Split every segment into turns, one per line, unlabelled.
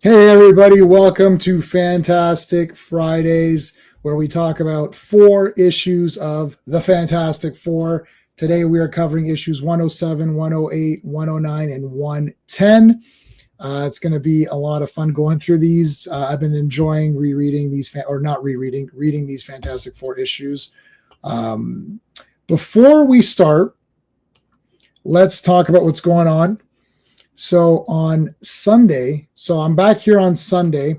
Hey, everybody, welcome to Fantastic Fridays, where we talk about 4 issues of the Fantastic Four. Today, we are covering issues 107, 108, 109, and 110. It's going to be a lot of fun going through these. I've been enjoying reading these Fantastic Four issues. Before we start, let's talk about what's going on. So on Sunday, I'm back here on Sunday,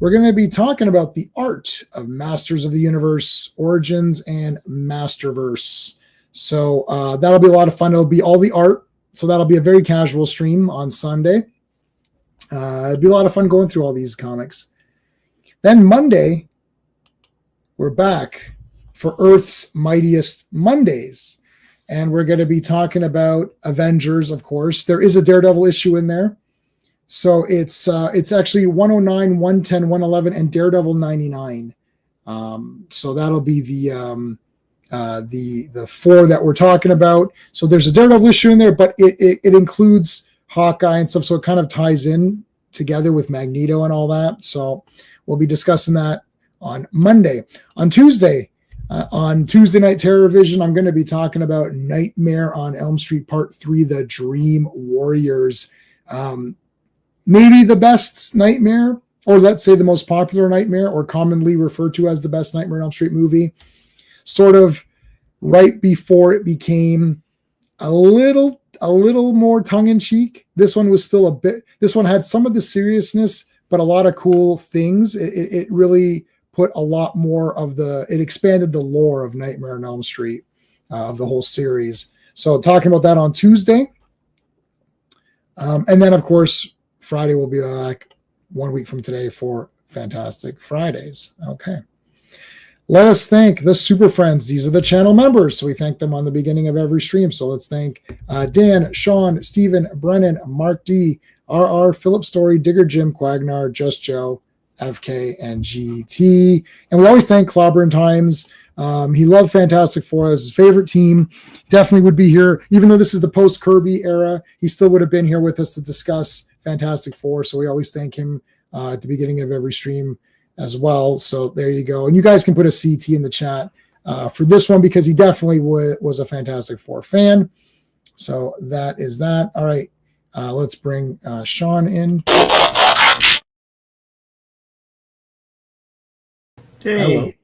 we're going to be talking about the art of Masters of the Universe, Origins, and Masterverse. So that'll be a lot of fun. It'll be all the art. So that'll be a very casual stream on Sunday. It'll be a lot of fun going through all these comics. Then Monday, we're back for Earth's Mightiest Mondays. And we're going to be talking about Avengers, of course. There is a Daredevil issue in there. So it's actually 109, 110, 111, and Daredevil 99. So that'll be the 4 that we're talking about. So there's a Daredevil issue in there, but it includes Hawkeye and stuff. So it kind of ties in together with Magneto and all that. So we'll be discussing that on Monday. On Tuesday Night Terror Vision, I'm going to be talking about Nightmare on Elm Street Part 3, The Dream Warriors. Maybe the best Nightmare, or let's say the most popular Nightmare, or commonly referred to as the best Nightmare on Elm Street movie. Sort of right before it became a little more tongue-in-cheek. This one was still this one had some of the seriousness, but a lot of cool things. It really put a lot more of it expanded the lore of Nightmare on Elm Street, of the whole series. So talking about that on Tuesday. And then, of course, Friday will be back 1 week from today for Fantastic Fridays. Okay. Let us thank the Super Friends. These are the channel members. So we thank them on the beginning of every stream. So let's thank Dan, Sean, Stephen, Brennan, Mark D, RR, Philip Story, Digger Jim, Quagnar, Just Joe, FK, and GT. And we always thank Clobberin Times. He loved Fantastic Four as his favorite team. Definitely would be here. Even though this is the post-Kirby era, he still would have been here with us to discuss Fantastic Four. So we always thank him at the beginning of every stream as well. So there you go. And you guys can put a CT in the chat for this one, because he definitely was a Fantastic Four fan. So that is that. All right. Let's bring Sean in.
Hey,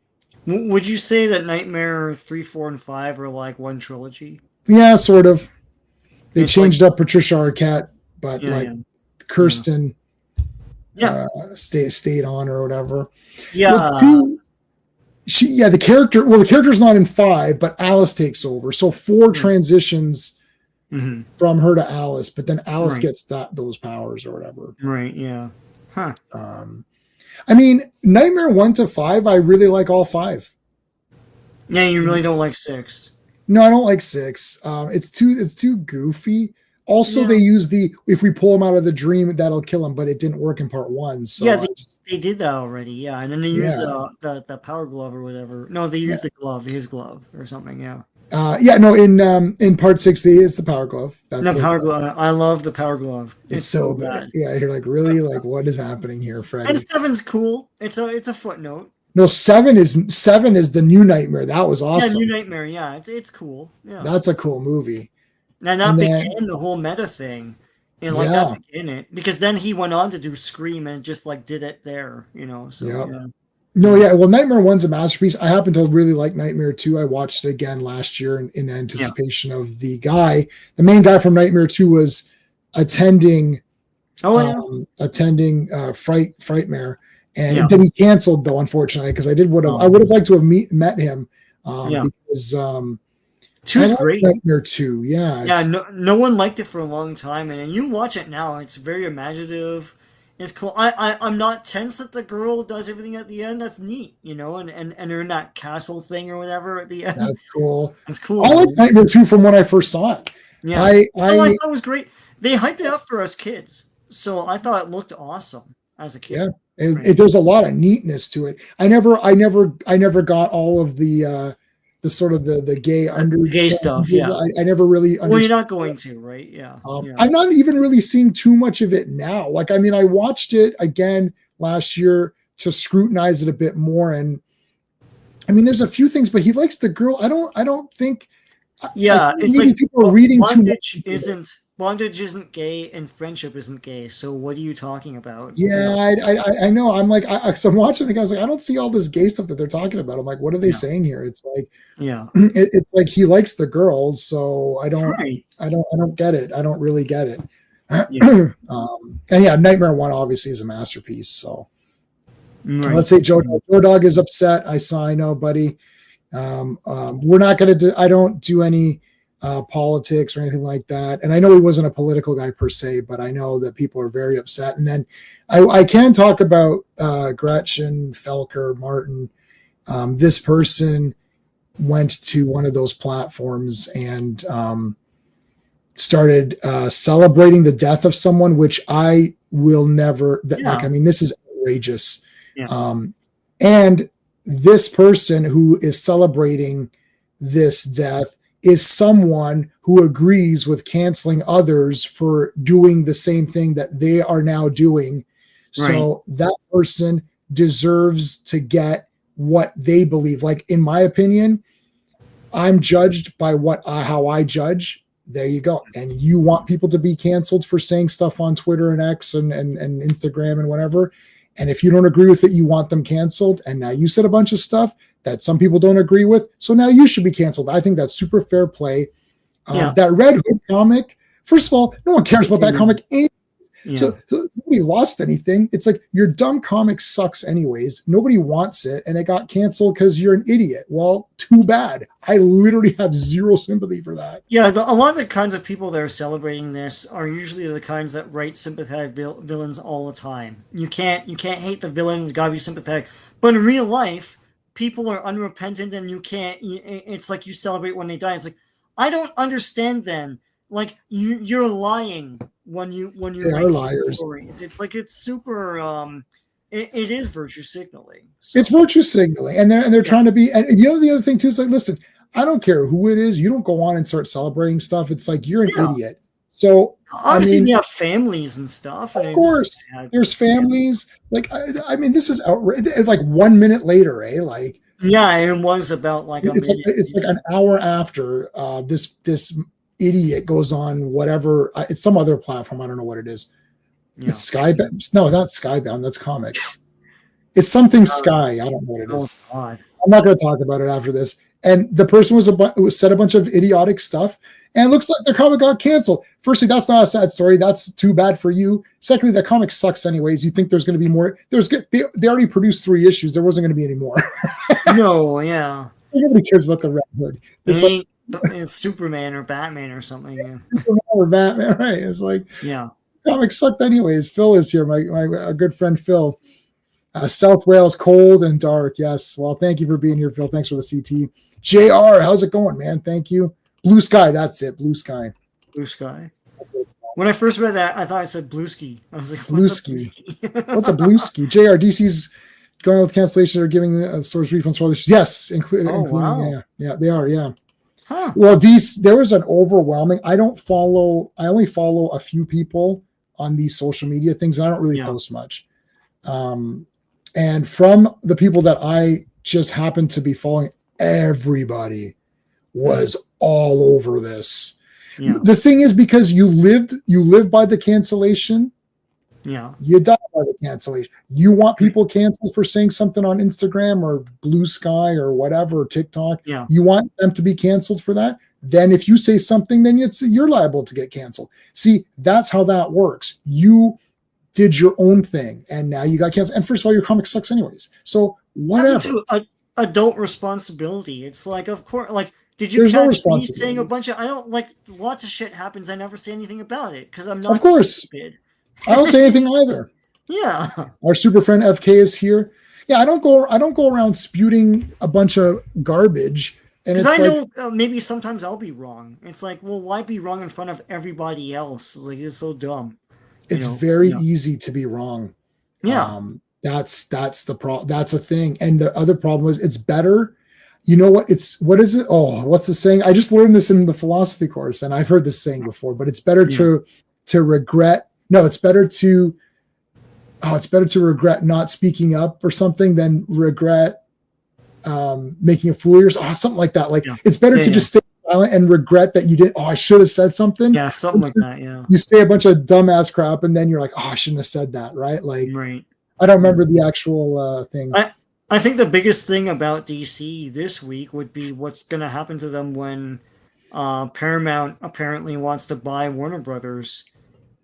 would you say that Nightmare 3, 4, and 5 are like one trilogy?
Yeah, sort of. They changed up Patricia Arquette, but Kirsten stayed on or whatever.
Yeah.
Well, the character's not in 5, but Alice takes over. So 4 transitions from her to Alice, but then Alice gets those powers or whatever.
Right, yeah. Huh.
I mean, Nightmare 1 to 5, I really like all 5.
Yeah, you really don't like 6.
No, I don't like 6. It's too goofy. Also, they use if we pull him out of the dream, that'll kill him, but it didn't work in part 1. So
yeah, they did that already. Yeah, and then they used the power glove or whatever. No, they used his glove or something. Yeah.
In part 6, it's the power glove.
That's the power glove. I love the power glove.
It's so bad. Yeah, you're like, really? Like, what is happening here, Freddy?
And 7's cool. It's a footnote.
No, 7 is the new Nightmare. That was awesome.
Yeah, New Nightmare. Yeah, it's cool. Yeah,
that's a cool movie.
And that became the whole meta thing. And that became it, because then he went on to do Scream and just did it there. So yeah.
No, yeah. Well, Nightmare 1's a masterpiece. I happen to really like Nightmare 2. I watched it again last year in anticipation of the main guy from Nightmare 2 was attending Frightmare. And then he canceled, though, unfortunately, because I would have liked to have met him. Because
2's great.
Nightmare 2, yeah.
Yeah, no one liked it for a long time, and you watch it now, it's very imaginative. It's cool. I'm not tense that the girl does everything at the end. That's neat, and they're in that castle thing or whatever at the end.
That's cool.
It's cool.
I like Nightmare 2 from when I first saw it.
Yeah, I thought it was great. They hyped it up for us kids, so I thought it looked awesome as a kid.
Yeah, there's a lot of neatness to it. I never got all of the the sort of the gay undertone.
Gay stuff, yeah.
I never really understood.
Well, you're not going to, right? Yeah.
I'm not even really seeing too much of it now. Like, I mean, I watched it again last year to scrutinize it a bit more, and I mean, there's a few things, but he likes the girl. I don't think.
Yeah,
it's like people are reading too much.
Bondage isn't gay, and friendship isn't gay. So what are you talking about?
Yeah, I know. I'm like, so I'm watching it. I was like, I don't see all this gay stuff that they're talking about. I'm like, what are they saying here? It's like, it's like he likes the girls, so I don't get it. I don't really get it. And yeah, Nightmare One obviously is a masterpiece. So let's say Joe Dog is upset. I know, buddy. We're not going to I don't do any politics or anything like that. And I know he wasn't a political guy per se, but I know that people are very upset. And then I can talk about Gretchen Felker Martin. This person went to one of those platforms and started celebrating the death of someone, which I will never, like, I mean, this is outrageous. And this person who is celebrating this death is someone who agrees with canceling others for doing the same thing that they are now doing. So that person deserves to get what they believe. Like, in my opinion, I'm judged by how I judge. There you go. And you want people to be canceled for saying stuff on Twitter and X and Instagram and whatever. And if you don't agree with it, you want them canceled. And now you said a bunch of stuff that some people don't agree with. So now you should be canceled. I think that's super fair play. That Red Hood comic, first of all, no one cares about that comic. So nobody lost anything. It's like, your dumb comic sucks anyways. Nobody wants it. And it got canceled because you're an idiot. Well, too bad. I literally have zero sympathy for that.
Yeah, a lot of the kinds of people that are celebrating this are usually the kinds that write sympathetic villains all the time. You can't hate the villain. It's got to be sympathetic. But in real life, people are unrepentant, and you can't. It's like you celebrate when they die. It's like, I don't understand then. Like, you're lying when you
they are liars.
Stories. It's like, it's super. It is virtue signaling. So.
It's virtue signaling, and they're trying to be. And the other thing too is, like, listen, I don't care who it is. You don't go on and start celebrating stuff. It's like, you're an idiot. So
obviously, you have families and stuff.
Of course, there's families. Like, I mean, this is outrageous. Like 1 minute later, like.
Yeah, and it was about like a minute.
It's like an hour after this idiot goes on whatever. It's some other platform. I don't know what it is. Yeah. It's Skybound. No, not Skybound. That's comics. It's something Sky. I don't know what it is.
God.
I'm not going to talk about it after this. And the person said a bunch of idiotic stuff, and it looks like their comic got canceled. Firstly, that's not a sad story. That's too bad for you. Secondly, the comic sucks anyways. You think there's going to be more? They already produced 3 issues. There wasn't going to be any more.
No, yeah.
Nobody cares about the Red Hood.
It's Superman or Batman or something. Yeah.
Superman or Batman, right? It's like, comics sucked anyways. Phil is here, my good friend Phil. South Wales, cold and dark. Yes. Well, thank you for being here, Phil. Thanks for the CT. JR, how's it going, man? Thank you. Blue Sky. That's it. Blue Sky.
Blue Sky. When I first read that, I thought I said Blue Ski. I was like,
Blue Ski. What's a Blue Ski? JR, DC's going with cancellation or giving the stores refunds for all this. Yes. Including,
wow.
Yeah, they are. Yeah.
Huh.
Well, there was an overwhelming. I only follow a few people on these social media things, and I don't really post much. And from the people that I just happened to be following, everybody was all over this. Yeah. The thing is, because you live by the cancellation.
Yeah.
You die by the cancellation. You want people canceled for saying something on Instagram or Blue Sky or whatever, or TikTok.
Yeah.
You want them to be canceled for that. Then if you say something, then you're liable to get canceled. See, that's how that works. You did your own thing, and now you got canceled. And first of all, your comic sucks anyways. So whatever.
Adult responsibility. It's like, of course, like, did you catch me saying a bunch of? I don't like, lots of shit happens. I never say anything about it because I'm not.
Of course, stupid. I don't say anything either.
Yeah.
Our super friend FK is here. Yeah, I don't go around spewing a bunch of garbage.
Because I know maybe sometimes I'll be wrong. It's like, well, why be wrong in front of everybody else? Like, it's so dumb.
It's very easy to be wrong.
Yeah.
That's the problem. That's a thing. And the other problem is, it's better. you know what? What is it? Oh, what's the saying? I just learned this in the philosophy course, and I've heard this saying before. But it's better to regret. No, it's better to. Oh, it's better to regret not speaking up or something than regret making a fool of yourself. Oh, something like that. Like it's better to just stay silent and regret that you didn't. Oh, I should have said something.
Yeah, something like that. Yeah.
You say a bunch of dumbass crap, and then you're like, oh, I shouldn't have said that. Right? Like,
right.
I don't remember the actual thing.
I think the biggest thing about DC this week would be what's going to happen to them when Paramount apparently wants to buy Warner Brothers.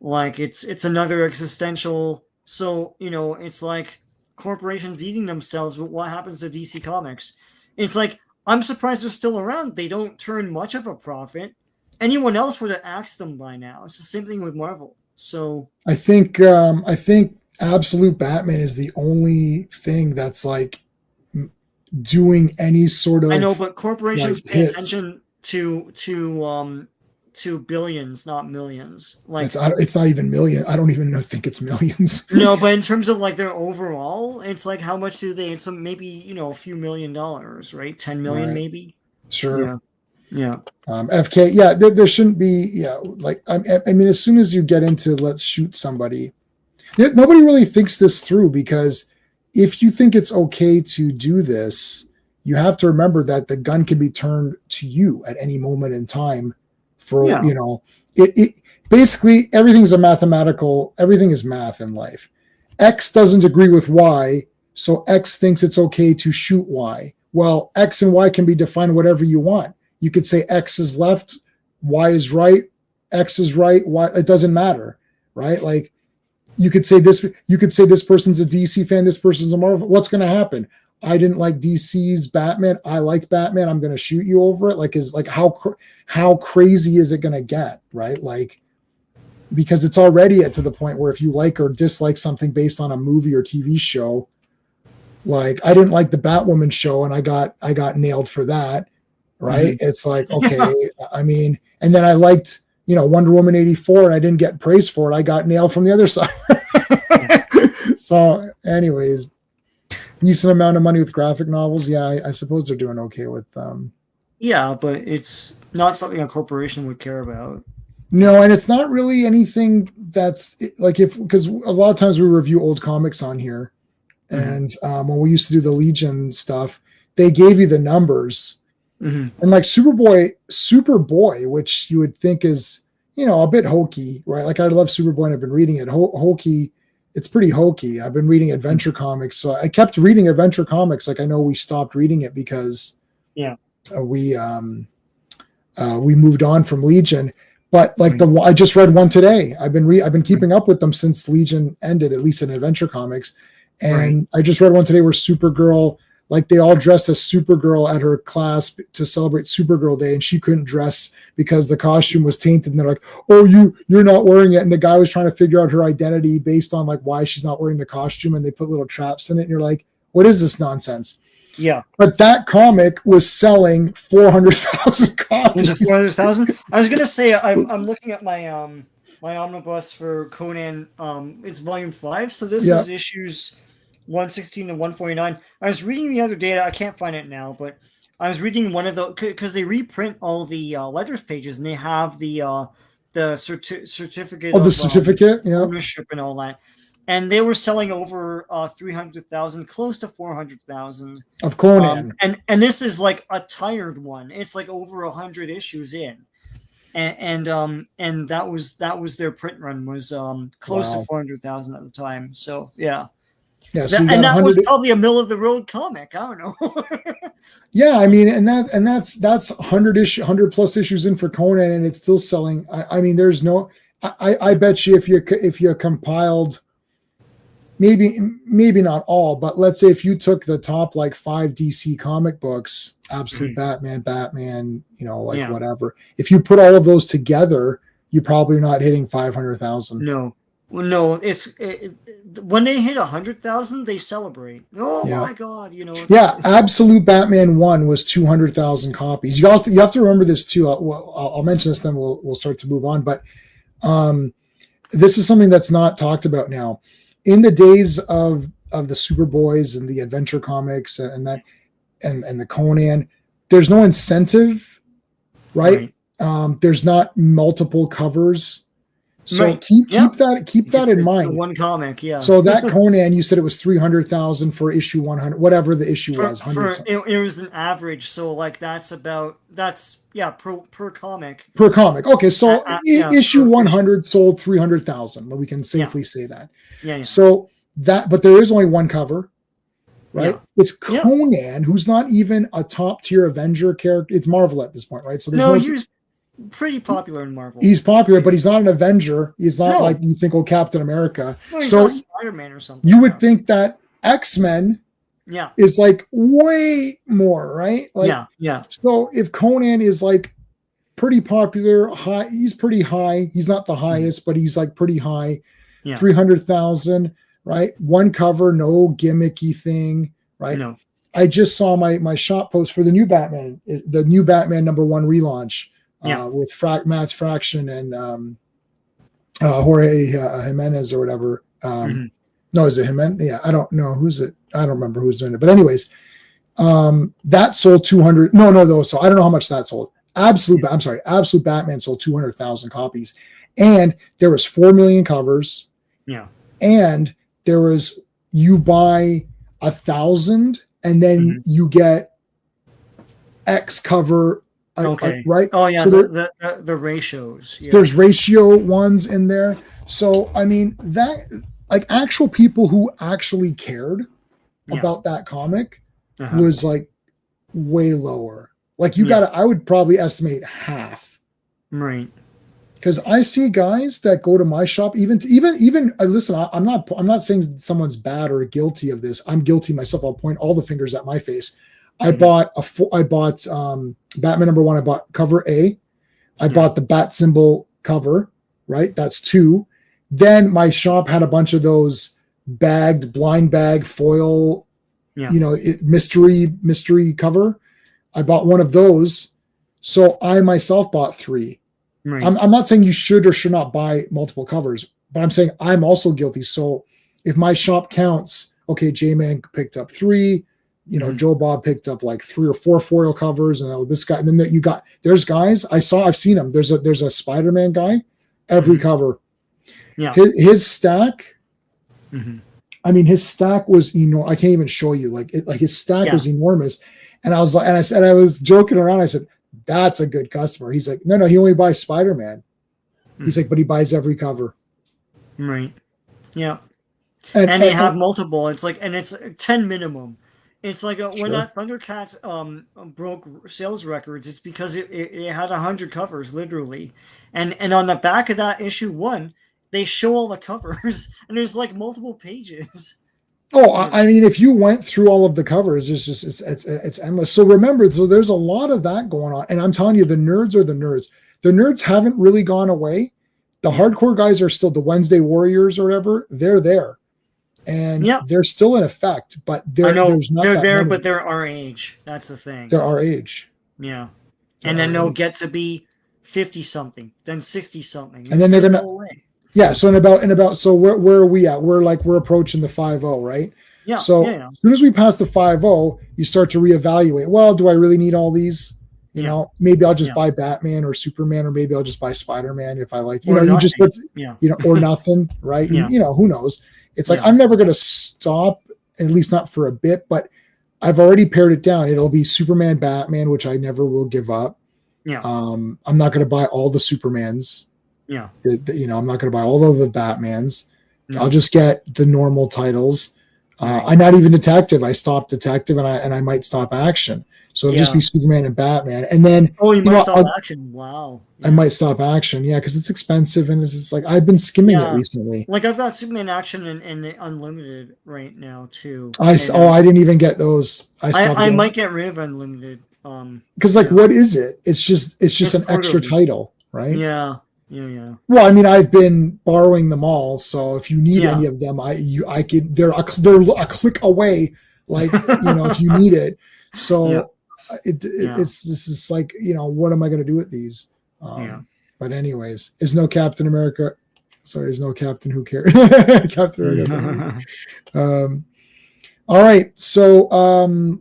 Like it's another existential. So it's like corporations eating themselves. But what happens to DC Comics? It's like I'm surprised they're still around. They don't turn much of a profit. Anyone else would have axed them by now. It's the same thing with Marvel. So
I think Absolute Batman is the only thing that's like doing any sort of.
I know, but corporations pay attention to billions, not millions. Like
it's not even million. I don't even think it's millions.
No, but in terms of like their overall, it's like how much do they? It's maybe a few $1 million, right? 10 million, right. Maybe.
Sure.
Yeah.
FK. Yeah, there shouldn't be. Yeah, like I mean, as soon as you get into let's shoot somebody, nobody really thinks this through, because if you think it's okay to do this, you have to remember that the gun can be turned to you at any moment in time. For it basically everything is math in life. X doesn't agree with Y, so X thinks it's okay to shoot Y. Well, X and Y can be defined whatever you want. You could say X is left, Y is right, X is right, Y, it doesn't matter, right? Like you could say this person's a DC fan, this person's a Marvel. What's going to happen? I didn't like DC's Batman. I liked Batman. I'm going to shoot you over it. Like, how crazy is it going to get? Right. Like, because it's already to the point where if you like or dislike something based on a movie or TV show, like I didn't like the Batwoman show and I got nailed for that. Right. Mm-hmm. It's like, okay. I mean, and then I liked, Wonder Woman 84 and I didn't get praise for it. I got nailed from the other side. So anyways, decent amount of money with graphic novels. Yeah, I suppose they're doing okay with
Yeah, but it's not something a corporation would care about.
No, and it's not really anything that's like because a lot of times we review old comics on here, and when we used to do the Legion stuff, they gave you the numbers, and like Superboy, which you would think is a bit hokey, right? Like I love Superboy and I've been reading it. Hokey. It's pretty hokey. I've been reading adventure comics. So I kept reading adventure comics. Like I know we stopped reading it because we moved on from Legion. But like I just read one today. I've been keeping up with them since Legion ended, at least in adventure comics. And I just read one today where Supergirl, like they all dressed as Supergirl at her class to celebrate Supergirl Day, and she couldn't dress because the costume was tainted. And they're like, "Oh, you're not wearing it." And the guy was trying to figure out her identity based on like why she's not wearing the costume, and they put little traps in it. And you're like, "What is this nonsense?"
Yeah.
But that comic was selling 400,000 copies.
Was it 400,000? I was gonna say I'm looking at my my omnibus for Conan. It's volume 5, so this is issues 116 to 149. I was reading the other day, I can't find it now, but I was reading one of the, because they reprint all the letters pages and they have the certificate
of certificate,
ownership and all that. And they were selling over 300,000, close to 400,000
of Conan.
And this is like a tired one. It's like over 100 issues in. And that was their print run was close to 400,000 at the time. So yeah.
Yeah, so
and that was probably a middle of the road comic. I don't know.
Yeah, I mean, that's 100 plus issues in for Conan, and it's still selling. I mean, there's no. I bet you if you compiled, maybe not all, but let's say if you took the top like 5 DC comic books, Absolute Batman, whatever. If you put all of those together, you're probably not hitting 500,000.
No. Well, no, when they hit 100,000, they celebrate. Oh my God,
Yeah, Absolute Batman 1 was 200,000 copies. You have to remember this too. I'll mention this, then we'll start to move on. But this is something that's not talked about now. In the days of the Superboys and the adventure comics and that, and the Conan. There's no incentive, right? There's not multiple covers. So keep that in mind.
One comic, yeah.
So that Conan, you said it was 300,000 for issue 100, whatever the issue was.
It was an average, so like that's per comic.
Per comic. Okay, so issue 100 sold 300,000. We can safely say that.
Yeah.
So but there is only one cover, right? Yeah. It's Conan, who's not even a top tier Avenger character. It's Marvel at this point, right? So
he's pretty popular in Marvel.
He's popular, but he's not an Avenger. He's not like you think, Captain America.
No, he's not Spider-Man or something.
You would think that X-Men is like way more, right? Like,
yeah.
So if Conan is like pretty popular, high, he's pretty high. He's not the highest, but he's like pretty high. Yeah. 300,000, right? One cover, no gimmicky thing, right?
No.
I just saw my shop post for the new Batman #1 relaunch. With Matt's Fraction and Jorge Jimenez or whatever. No, is it Jimenez? Yeah, I don't know who's it. I don't remember who's doing it. But anyways, that sold 200. No. So I don't know how much that sold. Absolute Batman sold 200,000 copies, and there was 4 million covers.
Yeah,
and there was you buy 1,000, and then you get X cover. Right.
Oh yeah. So the ratios. Yeah.
There's ratio ones in there. So I mean that like actual people who actually cared about that comic was like way lower. Like I would probably estimate half.
Right.
Because I see guys that go to my shop, even listen, I'm not saying someone's bad or guilty of this. I'm guilty myself. I'll point all the fingers at my face. I bought Batman #1. I bought cover A. I bought the bat symbol cover, right? That's 2. Then my shop had a bunch of those blind bag foil, mystery cover. I bought one of those. So I myself bought 3. Right. I'm not saying you should or should not buy multiple covers, but I'm saying I'm also guilty. So if my shop counts, okay, J-Man picked up 3, Joe Bob picked up like 3 or 4 foil covers, and this guy. And then there's guys I've seen them. There's a Spider-Man guy, every cover. Yeah, his stack. I mean, his stack was enormous. I can't even show you. Like his stack was enormous. And I was like, I was joking around. I said, "That's a good customer." He's like, "No, he only buys Spider-Man." He's like, "But he buys every cover."
Right. Yeah. And they have multiple. It's like, and it's 10 minimum. It's like when that Thundercats broke sales records, it's because it had 100 covers, literally. And on the back of that issue 1, they show all the covers, and there's like multiple pages.
Oh, I mean, if you went through all of the covers, it's endless. So remember, there's a lot of that going on. And I'm telling you, the nerds are the nerds. The nerds haven't really gone away. The hardcore guys are still the Wednesday Warriors or whatever. They're there. And they're still in effect, but they're
there, but they're our age. That's the thing.
They're our age.
Yeah. And then they'll get to be 50 something, then 60 something.
And then they're going to go away. Yeah. So so where are we at? We're approaching the 5-0, right?
Yeah.
So as soon as we pass the 5-0, you start to reevaluate. Well, do I really need all these? Maybe I'll just buy Batman or Superman, or maybe I'll just buy Spider-Man if I like, or nothing, right? Who knows? It's like, I'm never going to stop, at least not for a bit, but I've already pared it down. It'll be Superman, Batman, which I never will give up.
Yeah.
I'm not going to buy all the Supermans.
Yeah.
I'm not going to buy all of the Batmans. No. I'll just get the normal titles. I'm not even Detective. I stopped Detective, and I might stop Action. So it'll just be Superman and Batman. And then
you might stop Action. Wow.
I might stop Action, because it's expensive, and it's just like I've been skimming it recently.
Like I've got Superman Action and the Unlimited right now too.
I didn't even get those.
I might get rid of Unlimited.
Because what is it? It's just an extra title, right?
Yeah.
Well, I mean, I've been borrowing them all, so if you need any of them, I could. They're a click away, like if you need it. So this is like what am I going to do with these? But anyways, is no Captain America. Sorry, is no Captain. Who cares? Captain America. All right, so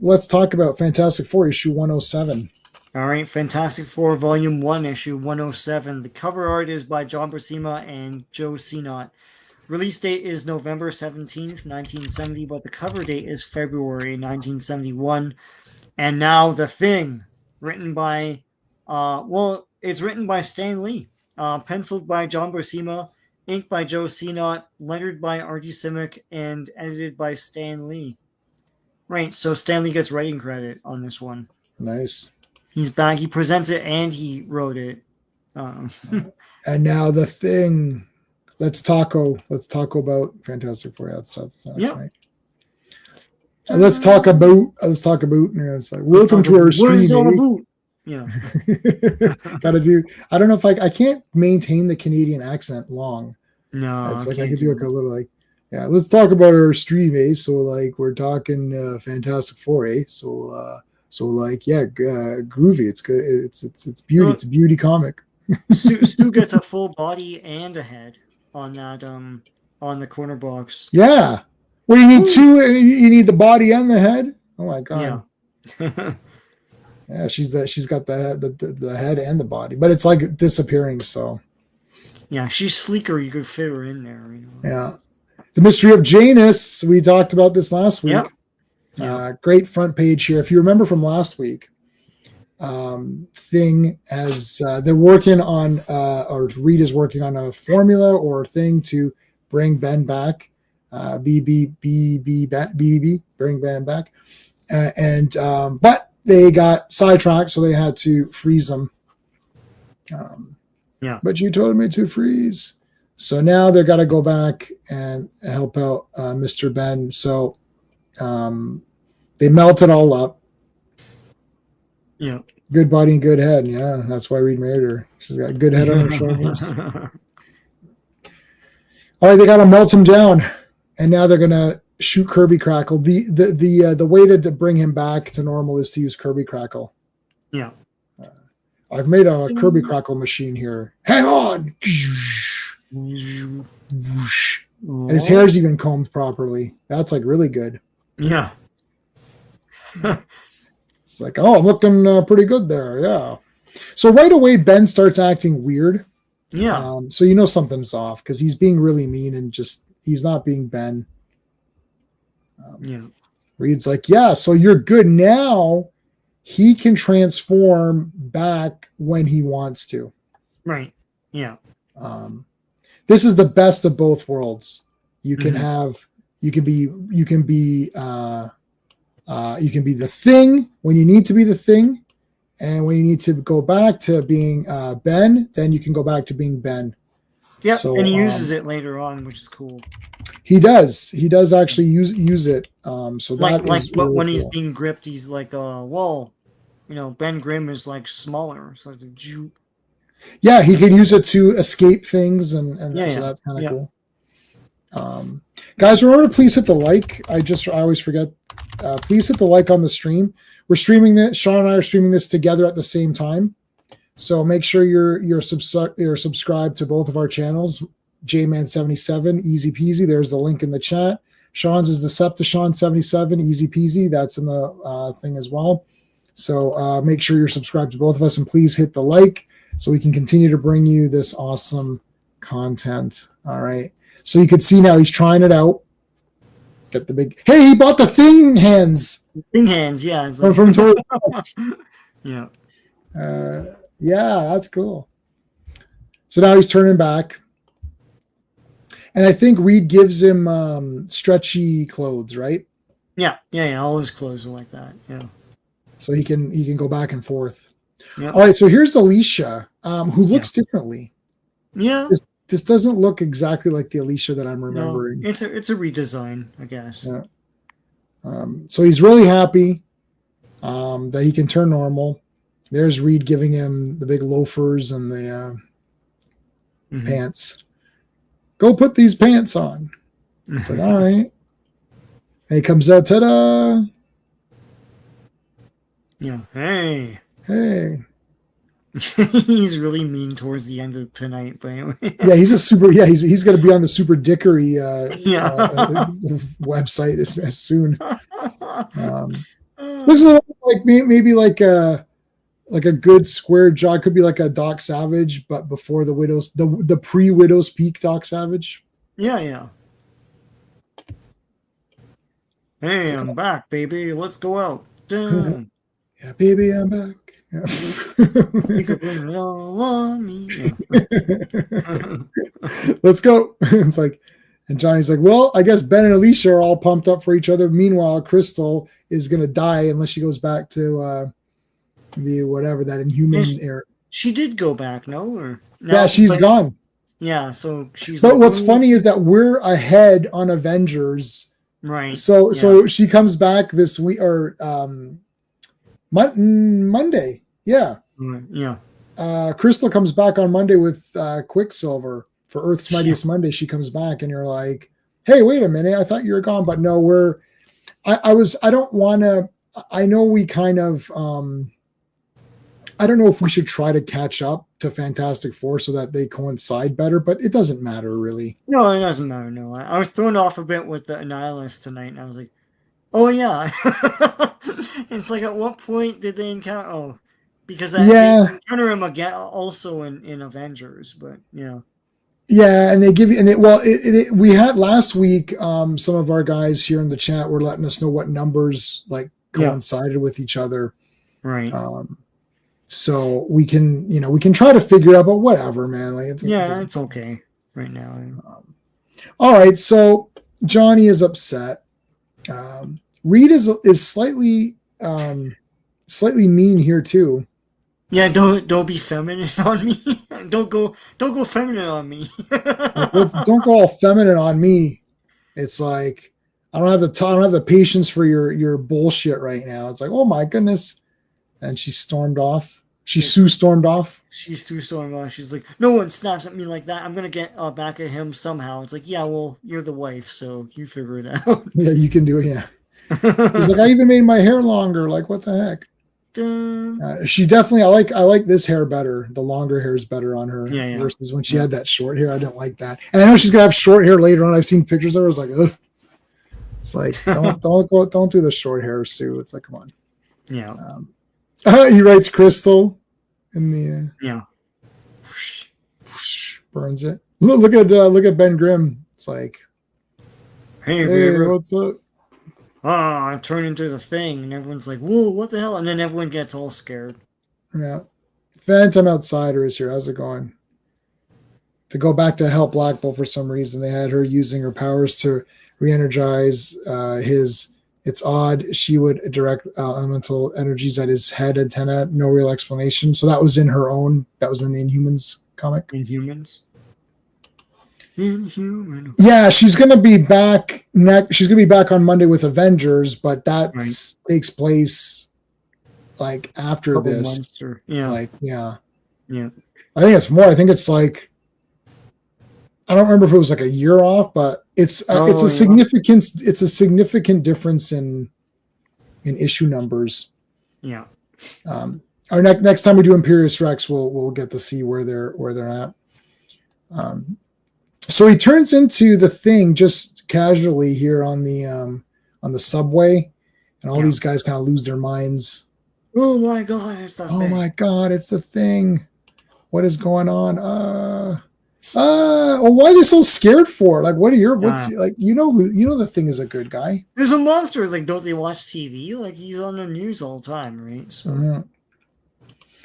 let's talk about Fantastic Four issue 107.
All right, Fantastic Four Volume 1, Issue 107. The cover art is by John Buscema and Joe Sinott. Release date is November 17th, 1970, but the cover date is February 1971. And now The Thing, written by, it's written by Stan Lee, penciled by John Buscema, inked by Joe Sinott, lettered by Artie Simic, and edited by Stan Lee. Right, so Stan Lee gets writing credit on this one.
Nice.
He's back. He presents it and he wrote it.
And now The Thing. Let's talk about Fantastic Four. That's
Yep.
right. Let's talk about. It's like welcome to our stream.
What is it all about? Yeah.
Gotta do. I don't know if I can't maintain the Canadian accent long.
No,
it's like I could do like a little like, yeah. Let's talk about our stream, eh? So like we're talking Fantastic Four, eh? So like yeah, groovy. It's good. It's beauty. It's a beauty comic.
Sue gets a full body and a head on that on the corner box.
Yeah. Well, you need two. You need the body and the head. Oh my god.
Yeah.
Yeah, she's got the head and the body, but it's like disappearing. So.
Yeah, she's sleeker. You could fit her in there. You know?
Yeah. The Mystery of Janus. We talked about this last week.
Yep. Yeah.
Great front page here. If you remember from last week, Thing as they're working on, or Reed is working on a formula or thing to bring Ben back. BBB, bring Ben back, but they got sidetracked, so they had to freeze them.
Yeah.
But you told me to freeze. So now they're got to go back and help out Mr. Ben. So they melt it all up.
Yeah.
Good body and good head. Yeah, that's why Reed married her. She's got a good head on her shoulders. All right, they got to melt him down, and now they're gonna shoot Kirby Crackle. The way to bring him back to normal is to use Kirby Crackle.
Yeah.
I've made a Kirby Crackle machine here. Hang on. And his hair's even combed properly. That's like really good.
Yeah.
It's like, oh, I'm looking pretty good there. Yeah. So right away, Ben starts acting weird.
Yeah.
So you know something's off because he's being really mean and just he's not being Ben.
Yeah.
Reed's like, yeah, so you're good now. He can transform back when he wants to.
Right. Yeah.
This is the best of both worlds. You can have, you can be the Thing when you need to be the Thing, and when you need to go back to being Ben, then you can go back to being Ben.
Yeah,
so,
and he uses it later on, which is cool.
He does actually use it. So that
like
is really
when he's
cool.
being gripped, he's like, well, Ben Grimm is like smaller, so
yeah, he can use it to escape things, and so that's kind of cool. Guys, remember to please hit the like. I always forget. Please hit the like on the stream. We're streaming this. Sean and I are streaming this together at the same time. So make sure you're subscribed to both of our channels. JMan77, easy peasy. There's the link in the chat. Sean's is Decepticon77, easy peasy. That's in the thing as well. So make sure you're subscribed to both of us, and please hit the like so we can continue to bring you this awesome content. All right. So you can see now he's trying it out. Get the big. Hey, he bought the Thing hands.
Thing hands, yeah. It's like,
from Toys.
Yeah.
Yeah, that's cool. So now he's turning back. And I think Reed gives him stretchy clothes, right?
Yeah. All his clothes are like that. Yeah.
So he can go back and forth.
Yep.
All right. So here's Alicia, who looks differently.
Yeah.
This doesn't look exactly like the Alicia that I'm remembering.
No, it's a redesign, I guess.
Yeah. So he's really happy that he can turn normal. There's Reed giving him the big loafers and the pants. Go put these pants on. It's like, all right. And he comes out, ta-da.
Yeah. Hey. He's really mean towards the end of tonight, but anyway.
Yeah, he's going to be on the Super Dickery
Yeah.
website as soon. Looks a little like maybe like a good square jaw. Could be like a Doc Savage, but before the pre Widow's Peak Doc Savage.
Yeah, yeah. Hey, I'm back, baby. Let's go out. Dun.
Yeah, baby, I'm back. Yeah.
You could blame it all on me. Yeah.
Let's go. It's like, and Johnny's like, well, I guess Ben and Alicia are all pumped up for each other. Meanwhile, Crystal is going to die unless she goes back to the whatever that Inhuman era.
She did go back, no? Or no,
Yeah, she's gone.
Yeah, so she's.
But
like,
what's funny is that we're ahead on Avengers.
Right.
So she comes back this week or Monday. Yeah.
Yeah.
Crystal comes back on Monday with Quicksilver for Earth's Mightiest Monday. She comes back and you're like, hey, wait a minute. I thought you were gone. But no, I don't want to, I know we kind of, I don't know if we should try to catch up to Fantastic Four so that they coincide better, but it doesn't matter really.
No, it doesn't matter. No, I was thrown off a bit with the Annihilus tonight, and I was like, "Oh yeah." It's like, at what point did they encounter? Oh, because they encounter him again also in Avengers, but yeah.
Yeah, and they give you we had last week. Some of our guys here in the chat were letting us know what numbers like coincided with each other,
right?
So we can try to figure out, but whatever, man. Like
it's okay right now.
All right, so Johnny is upset. Reed is slightly mean here too.
Yeah, don't be feminine on me. don't go feminine on me.
Don't go all feminine on me. It's like I don't have the patience for your bullshit right now. It's like, oh my goodness. And she stormed off. Sue stormed off.
She's like, no one snaps at me like that. I'm gonna get back at him somehow. It's like, yeah, well, you're the wife, so you figure it out.
Yeah, you can do it. Yeah. He's like, I even made my hair longer. Like, what the heck? She definitely. I like this hair better. The longer hair is better on her versus when she had that short hair. I didn't like that. And I know she's gonna have short hair later on. I've seen pictures of her. I was like, ugh. It's like don't do the short hair, Sue. It's like, come on.
Yeah.
He writes Crystal in the burns it. Look at Ben Grimm. It's like,
hey baby,
what's up?
I turn into the Thing, and everyone's like, whoa, what the hell? And then everyone gets all scared.
Yeah. Phantom Outsider is here. How's it going? To go back to help Black Bolt for some reason, they had her using her powers to re-energize his. It's odd. She would direct elemental energies at his head antenna. No real explanation. So that was in her own. That was in the Inhumans comic.
Inhuman.
Yeah, she's gonna be back She's gonna be back on Monday with Avengers, but that takes place like after this.
Monster. Yeah.
Like yeah.
Yeah.
I think it's more. I think it's like. I don't remember if it was like a year off, but it's a significant difference in issue numbers.
Yeah.
Our next time we do Imperious Rex, we'll get to see where they're at. So he turns into the Thing just casually here on the subway, and all these guys kind of lose their minds.
Oh my god, it's the Thing.
Oh my god, it's the Thing. What is going on? Well, why are they so scared for? Like, what like? The Thing is a good guy.
There's a monster. It's like, don't they watch TV? Like, he's on the news all the time, right? So.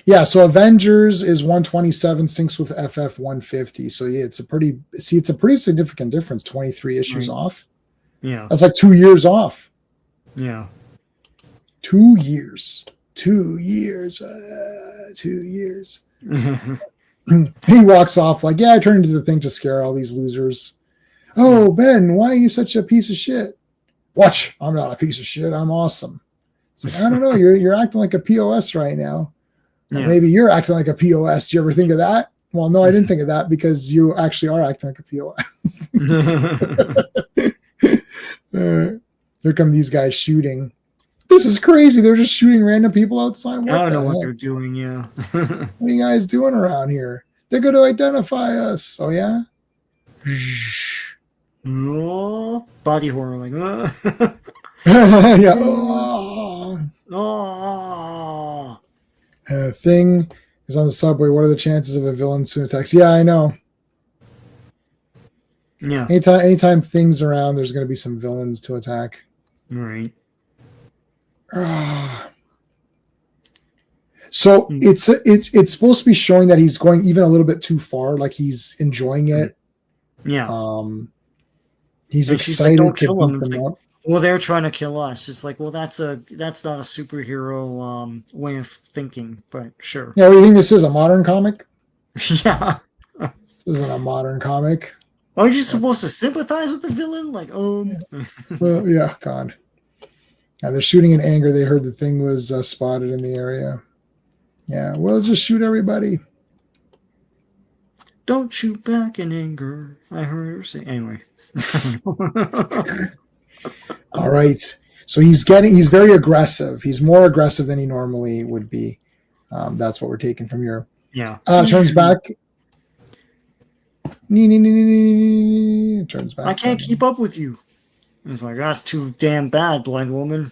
Yeah. So Avengers is 127, syncs with FF 150. So yeah, it's a pretty significant difference. 23 issues off.
Yeah.
That's like 2 years off.
Yeah.
2 years. 2 years. 2 years. He walks off like, yeah, I turned into the Thing to scare all these losers. Oh, Ben, why are you such a piece of shit? Watch, I'm not a piece of shit. I'm awesome. It's like, I don't know. You're acting like a POS right now. Yeah. Maybe you're acting like a POS. Do you ever think of that? Well, no, I didn't think of that because you actually are acting like a POS. Here come these guys shooting. This is crazy. They're just shooting random people outside.
I
What
don't
the
know what
heck?
they're doing. Yeah.
What are you guys doing around here? They're going to identify us. Oh, yeah?
Oh, body horror, like,
Yeah. Oh.
oh,
Thing is on the subway. What are the chances of a villain soon attacks? Yeah, I know.
yeah,
Anytime things around, there's going to be some villains to attack.
right.
So it's supposed to be showing that he's going even a little bit too far, like he's enjoying it.
Yeah.
He's
And she's like,
excited
"Don't
to
kill
beat
him." It's
them
like,
up.
well, they're trying to kill us. It's like, well, that's not a superhero way of thinking, but sure.
Yeah, what do you think this is? A modern comic?
Yeah.
This isn't a modern comic.
Aren't you supposed to sympathize with the villain? Like,
Yeah, God. Yeah, they're shooting in anger. They heard the thing was spotted in the area. Yeah, we'll just shoot everybody.
don't shoot back in anger. I heard her say. Anyway.
All right. So he's very aggressive. He's more aggressive than he normally would be. That's what we're taking from here.
Yeah.
Turns back. Turns back.
I can't keep up with you. It's like, that's too damn bad, blind woman.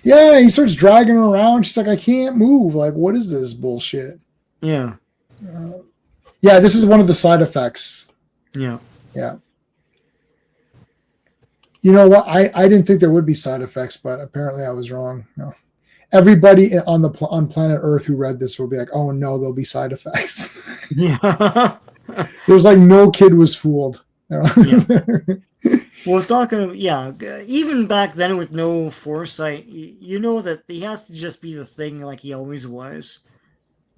Yeah, he starts dragging her around. She's like, I can't move. Like, what is this bullshit?
Yeah.
Yeah, this is one of the side effects.
Yeah.
Yeah. You know what? I didn't think there would be side effects, but apparently I was wrong. No. Everybody on planet Earth who read this will be like, oh no, there'll be side effects.
Yeah.
There's like no kid was fooled.
Yeah. Well, it's not going to, yeah, even back then with no foresight, you know that he has to just be the thing like he always was.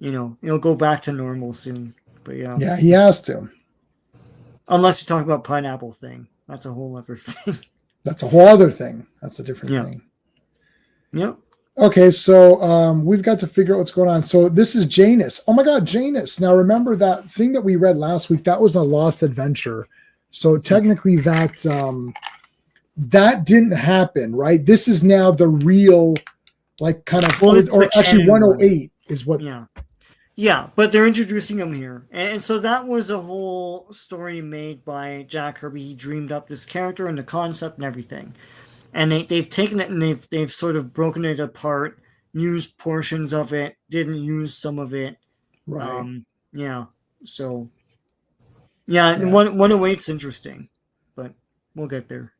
You know, he'll go back to normal soon. But yeah.
Yeah, he has to.
Unless you talk about pineapple thing. That's a whole other thing.
That's a whole other thing. That's a different thing.
Yep.
Okay, so we've got to figure out what's going on. So this is Janus. Oh my God, Janus. Now remember that thing that we read last week, that was a lost adventure. So technically that didn't happen, right? This is now the real, like kind of,
well,
or actually 108 is what.
Yeah. Yeah, but they're introducing him here. And so that was a whole story made by Jack Kirby. He dreamed up this character and the concept and everything. And they've taken it and they've sort of broken it apart, used portions of it, didn't use some of it.
Right.
Yeah. So, yeah. 108's interesting, but we'll get there.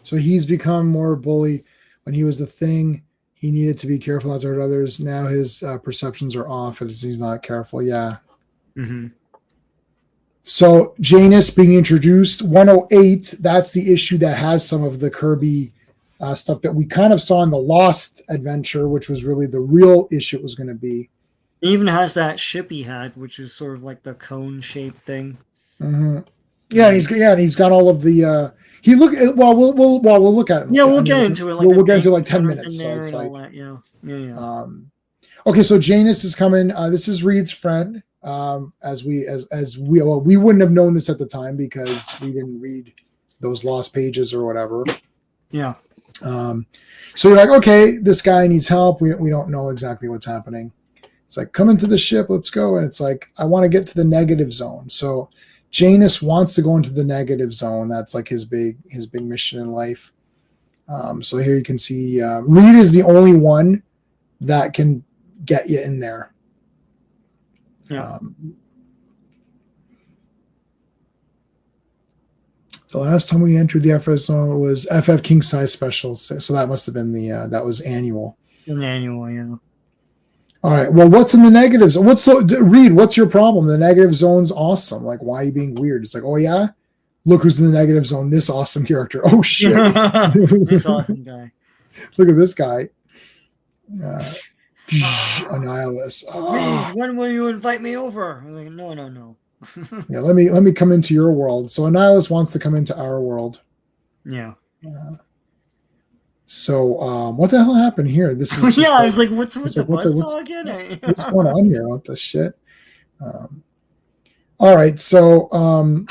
So he's become more bully. When he was the thing, he needed to be careful not to hurt others. Now his perceptions are off as he's not careful. Yeah.
Mm-hmm.
So Janus being introduced, 108, that's the issue that has some of the Kirby stuff that we kind of saw in the Lost adventure, which was really the real issue it was going to be.
It even has that ship he had, which is sort of like the cone-shaped thing.
Mm-hmm. Yeah, and he's got all of the. He look well. We'll look at it.
Yeah, we'll get into it. Like
we'll get into like 10 minutes. So it's like,
yeah.
Okay, so Janus is coming. This is Reed's friend. As we wouldn't have known this at the time because we didn't read those lost pages or whatever.
Yeah.
So you're like, okay, this guy needs help. We don't know exactly what's happening. It's like, come into the ship, let's go. And it's like, I want to get to the negative zone. So Janus wants to go into the negative zone. That's like his big mission in life. So here you can see Reed is the only one that can get you in there.
Yeah.
The last time we entered the FF zone was FF King Size Specials. So that must have been that was annual.
An annual, yeah.
All right. Well, what's in the negative zone? Reed, what's your problem? The negative zone's awesome. Like, why are you being weird? It's like, oh yeah, look who's in the negative zone. This awesome character. Oh shit.
This awesome guy.
Look at this guy. Annihilus.
Reed, when will you invite me over? I'm like, no.
Yeah, let me come into your world. So Annihilus wants to come into our world.
Yeah.
So what the hell happened here? This is
yeah. I was like, what's with the buzzsaw again?
What's going on here? What the shit? All right, so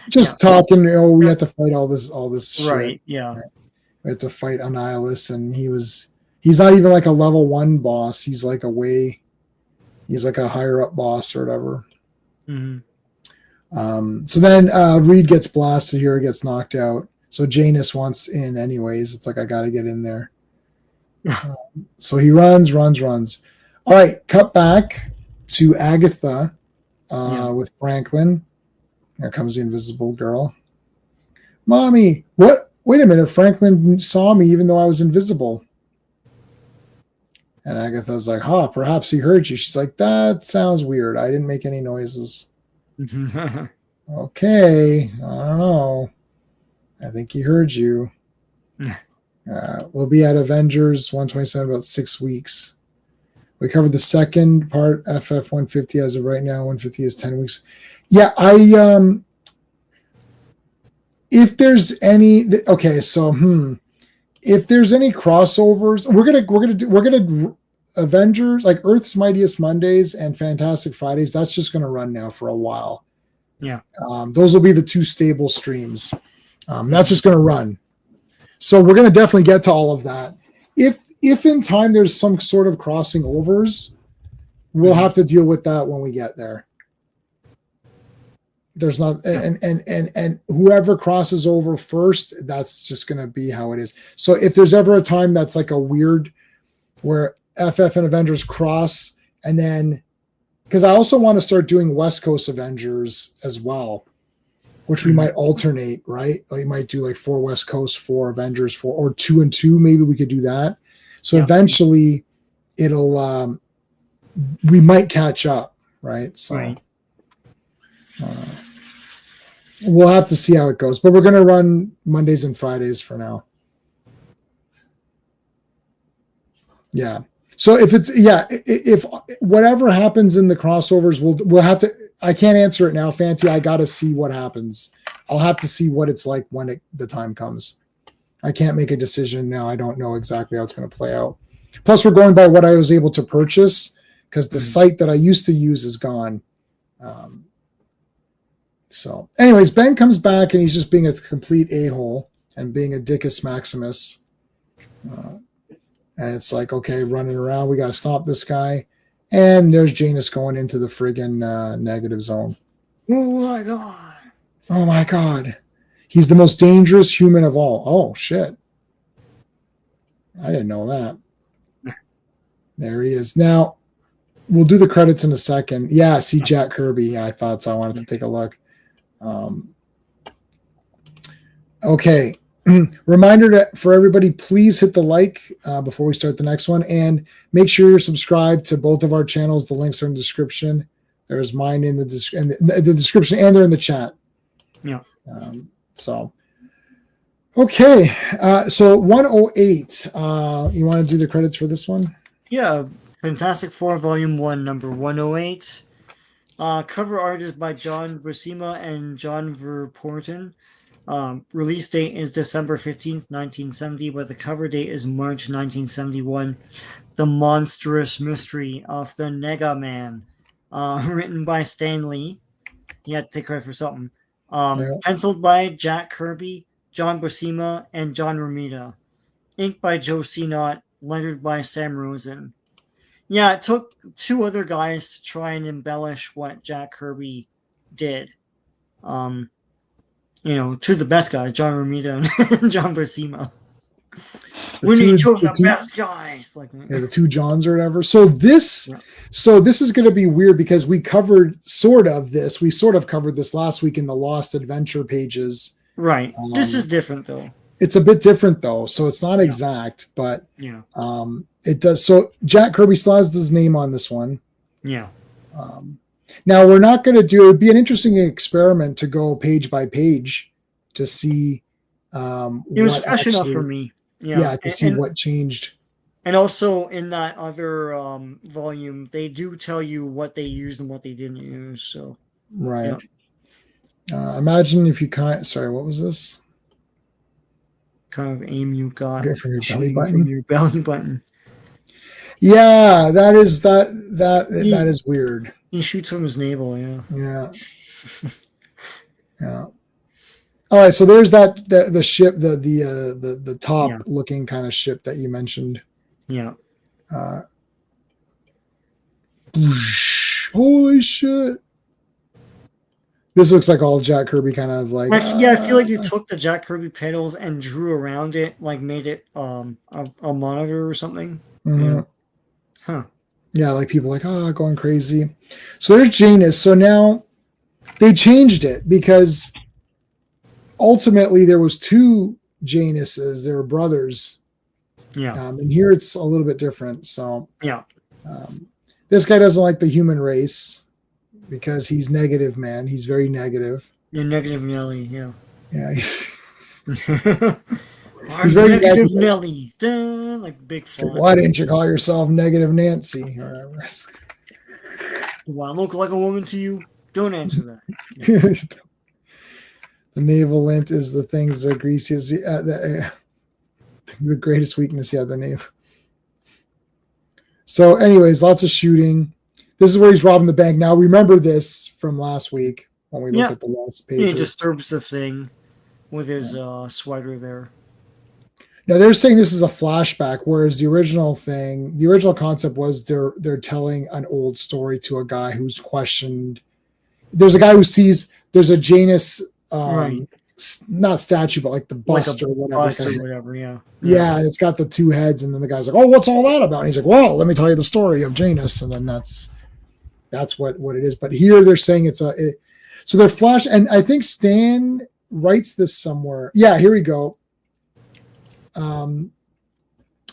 just talking. We have to fight all this shit.
Right. Yeah.
We had to fight Annihilus, and he's not even like a level 1 boss. He's like he's like a higher up boss or whatever. So then Reed gets blasted here, gets knocked out. So Janus wants in anyways. It's like, I got to get in there. So he runs. All right, cut back to Agatha with Franklin. Here comes the invisible girl. Mommy, what? Wait a minute. Franklin saw me even though I was invisible. And Agatha's like, perhaps he heard you. She's like, that sounds weird. I didn't make any noises. Okay, I don't know. I think he heard you. We'll be at Avengers 127 about 6 weeks. We covered the second part, FF 150 as of right now. 150 is 10 weeks. Yeah, if there's any, okay, so if there's any crossovers, we're gonna Avengers, like Earth's Mightiest Mondays and Fantastic Fridays. That's just gonna run now for a while.
Yeah,
those will be the 2 stable streams. That's just gonna run. So we're gonna definitely get to all of that. If in time there's some sort of crossing overs, we'll have to deal with that when we get there. There's not, and whoever crosses over first, that's just going to be how it is. So if there's ever a time that's like a weird, where FF and Avengers cross, and then, because I also want to start doing West Coast Avengers as well, which we might alternate, right? Like, you might do like 4 West Coast, 4 Avengers, 4 or 2 and 2. Maybe we could do that. So eventually, it'll we might catch up, right? So.
Right.
We'll have to see how it goes, but we're going to run Mondays and Fridays for now. Yeah. So if whatever happens in the crossovers, we'll have to. I can't answer it now, Fanti. I got to see what happens. I'll have to see what it's like when the time comes. I can't make a decision now. I don't know exactly how it's going to play out. Plus, we're going by what I was able to purchase, because the site that I used to use is gone. So anyways, Ben comes back and he's just being a complete a-hole and being a Dickus Maximus. And it's like, okay, running around, we got to stop this guy. And there's Janus going into the friggin' negative zone.
Oh my god.
Oh my god. He's the most dangerous human of all. Oh, shit. I didn't know that. There he is. Now, we'll do the credits in a second. Yeah, see Jack Kirby. Yeah, I thought so. I wanted to take a look. Okay. Reminder for everybody, please hit the like before we start the next one, and make sure you're subscribed to both of our channels. The links are in the description. There's mine in the description, and they're in the chat.
Yeah.
Okay. So 108. You want to do the credits for this one?
Yeah. Fantastic Four Volume 1, number 108. Cover art is by John Buscema and John Verpoorten. Release date is December 15th, 1970, but the cover date is March 1971. The Monstrous Mystery of the Nega Man. Written by Stan Lee. He had to take credit for something. Penciled by Jack Kirby, John Buscema, and John Romita. Inked by Joe Cnott. Lettered by Sam Rosen. Yeah, it took 2 other guys to try and embellish what Jack Kirby did. 2 of the best guys, John Romita and John Buscema. We need 2 of the best guys.
The 2 Johns or whatever. So this is going to be weird, because we covered we sort of covered this last week in the Lost Adventure pages.
Right. This is different though.
It's a bit different though, so it's not exact, but it does. So Jack Kirby still has his name on this one.
Yeah.
Now we're not going to do. It would be an interesting experiment to go page by page to see.
It was fresh enough for me.
Yeah, to see what changed.
And also in that other volume, they do tell you what they used and what they didn't use. So
right. Imagine if you can't. Sorry, what was this?
Kind of aim you got
from your belly button.
From your belly button.
Yeah, that is weird.
He shoots from his navel. Yeah.
Yeah. Yeah. All right, so there's the ship, the top
Yeah,
looking kind of ship that you mentioned.
yeah.
Uh, holy shit! This looks like all Jack Kirby kind of like.
Yeah, I feel like you took the Jack Kirby pedals and drew around it, like made it a monitor or something. Yeah.
Mhm.
Huh.
Yeah, like people like going crazy. So there's Janus. So now they changed it because ultimately there was two Januses. They were brothers,
Yeah.
and here it's a little bit different. So
Yeah.
um, this guy doesn't like the human race because he's negative, man. He's very negative.
You're negative Nelly. Yeah.
Yeah, he's
I'm
very
negative
negative.
Nelly. Duh, like big
It's like,
font.
why didn't you call yourself Negative Nancy? Or whatever.
Do I look like a woman to you? Don't answer that. Yeah.
The navel lint is the things the greasiest, the greatest weakness. Yeah, the navel. So, anyways, lots of shooting. This is where he's robbing the bank. Now, remember this from last week when we look
Yeah.
at the last
He
page.
disturbs the thing with his sweater there.
Now they're saying this is a flashback, whereas the original concept was they're telling an old story to a guy who's questioned. There's a guy who sees there's a Janus,
Right.
not statue, but like the
Like
bust
a
or whatever.
bust
Like
or whatever. Yeah. Yeah.
yeah, and it's got the two heads, and then the guy's like, "Oh, what's all that about?" And he's like, "Well, let me tell you the story of Janus," and then that's what it is. But here they're saying so they're flash, and I think Stan writes this somewhere. Yeah, here we go. I'm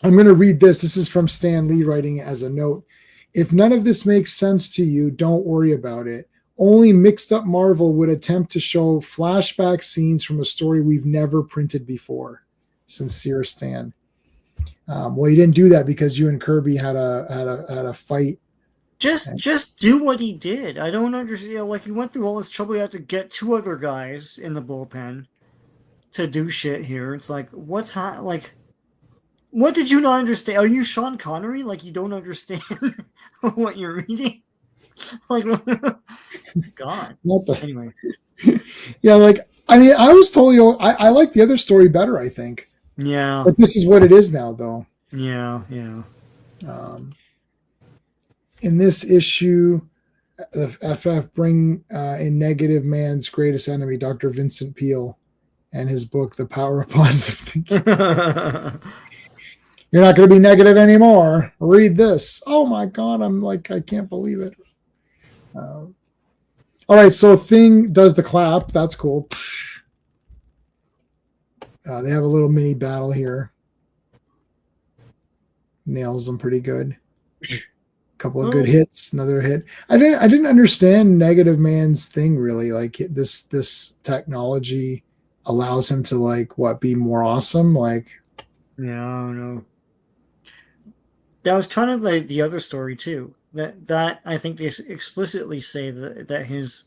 going to read this. This is from Stan Lee writing as a note. If none of this makes sense to you, don't worry about it. Only mixed up Marvel would attempt to show flashback scenes from a story we've never printed before. Sincere Stan. Well, you didn't do that because you and Kirby had a fight.
Just do what he did. I don't understand. Like, he went through all this trouble. He had to get two other guys in the bullpen to do shit here. It's like, like, what did you not understand? Are you Sean Connery? Like, you don't understand what you're reading? Like, God.
Not the,
Anyway.
yeah, like I mean, I was totally. I like the other story better. I think,
Yeah.
but this is what it is now, though.
Yeah. Yeah.
In this issue, the FF bring in Negative Man's greatest enemy, Dr. Vincent Peale, and his book, The Power of Positive Thinking. You're not going to be negative anymore. Read this. Oh my God, I'm like, I can't believe it. All right, so Thing does the clap. That's cool. They have a little mini battle here. Nails them pretty good. Couple of good hits, another hit. I didn't understand Negative Man's thing really. Like this technology allows him to like be more awesome. Like
Yeah, I don't know. That was kind of like the other story too. That I think they explicitly say that his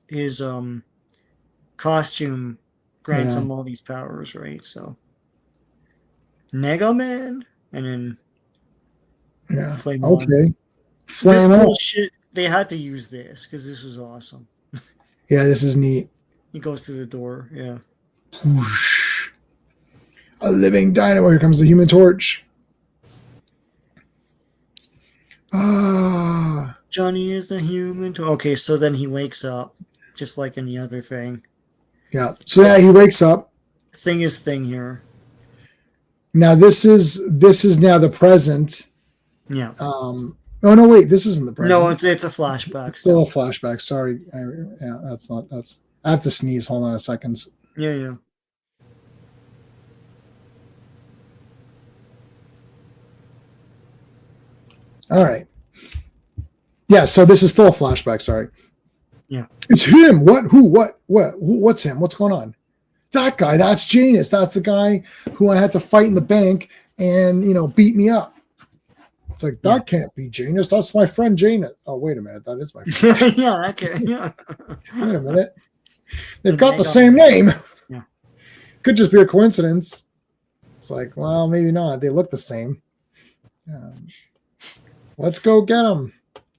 costume grants
yeah,
him all these powers, right? So Nega Man and then
yeah.
Flame On.
Okay.
This
Flame
cool
on.
shit. They had to use this because this was awesome.
Yeah, this is neat.
He goes through the door. Yeah.
Whoosh. A living dynamo. Here comes the Human Torch. Ah.
Johnny is the human. Okay, so then he wakes up, just like any other thing.
Yeah. So yeah, he wakes up.
Thing is thing here.
Now this is now the present.
Yeah.
Oh no, wait, this isn't the present.
No, it's a flashback.
Still a flashback. Sorry. That's. I have to sneeze. Hold on a second.
Yeah, yeah.
All right. Yeah, so this is still a flashback. Sorry.
Yeah.
It's him. What? Who? What? What's him? What's going on? That guy. That's Janus. That's the guy who I had to fight in the bank and beat me up. It's like that can't be Janus. That's my friend Janus. Oh, wait a minute. That is my friend.
Yeah. Okay. Yeah.
Wait a minute. They've got the same name.
Yeah.
Could just be a coincidence. It's like, well, maybe not. They look the same. Let's go get them.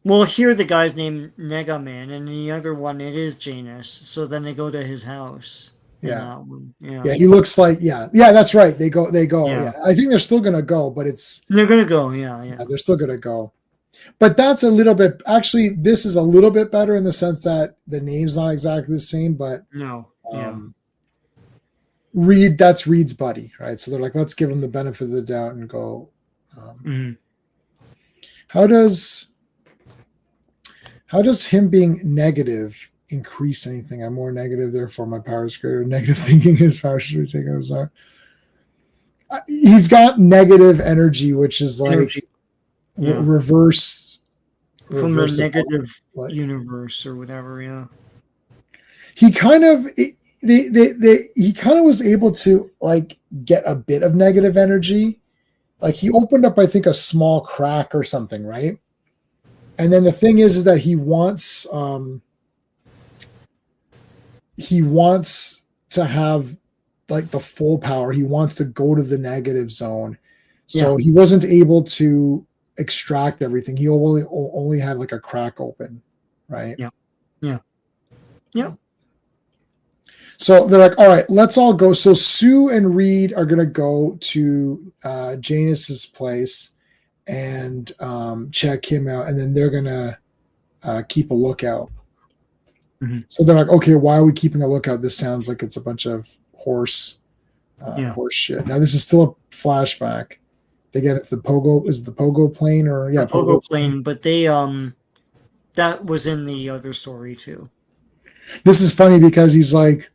Well, here the guy's named Nega Man, and the other one it is Janus. So then they go to his house. in
Yeah.
that one. Yeah.
Yeah, he looks like that's right. They go.
Yeah.
Yeah, I think they're still gonna go, but
They're gonna go. Yeah. Yeah.
they're still gonna go. But that's a little bit. Actually, this is a little bit better in the sense that the name's not exactly the same, but
No. Yeah.
That's Reed's buddy, right? So they're like, let's give him the benefit of the doubt and go.
Mm-hmm.
How does him being negative increase anything? I'm more negative, therefore my power is greater. Negative thinking is power should be taken as our. He's got negative energy, which is like
Energy. Yeah.
reverse
From the
reversible.
negative
Like,
universe or whatever. Yeah.
he kind of he kind of was able to like get a bit of negative energy. Like he opened up, I think, a small crack or something, right? And then the thing is that he wants to have like the full power. He wants to go to the negative zone. So he wasn't able to extract everything. He only had like a crack open, right?
Yeah. Yeah. Yeah.
So they're like, all right, let's all go. So Sue and Reed are going to go to Janus's place and check him out. And then they're going to keep a lookout.
Mm-hmm.
So they're like, okay, why are we keeping a lookout? This sounds like it's a bunch of horse shit. Now this is still a flashback. They get it. The pogo plane or
the pogo plane, but they that was in the other story too.
This is funny because he's like,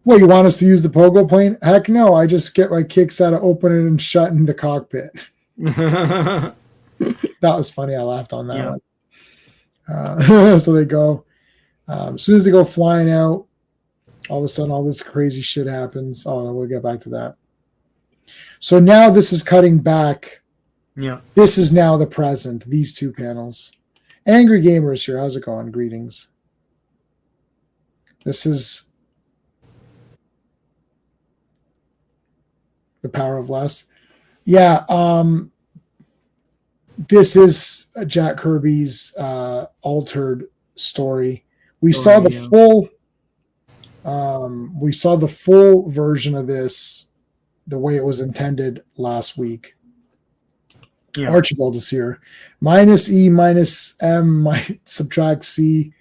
well, you want us to use the pogo plane? Heck no, I just get my kicks out of opening and shutting the cockpit. That was funny. I laughed on that one. So they go. As soon as they go flying out, all of a sudden all this crazy shit happens. Oh, no, we'll get back to that. So now this is cutting back.
Yeah.
This is now the present, these two panels. Angry Gamers here. How's it going? Greetings. This is the power of less. Yeah. This is Jack Kirby's altered story. We saw the full version of this the way it was intended last week. Yeah. Archibald is here. Minus E minus M might subtract C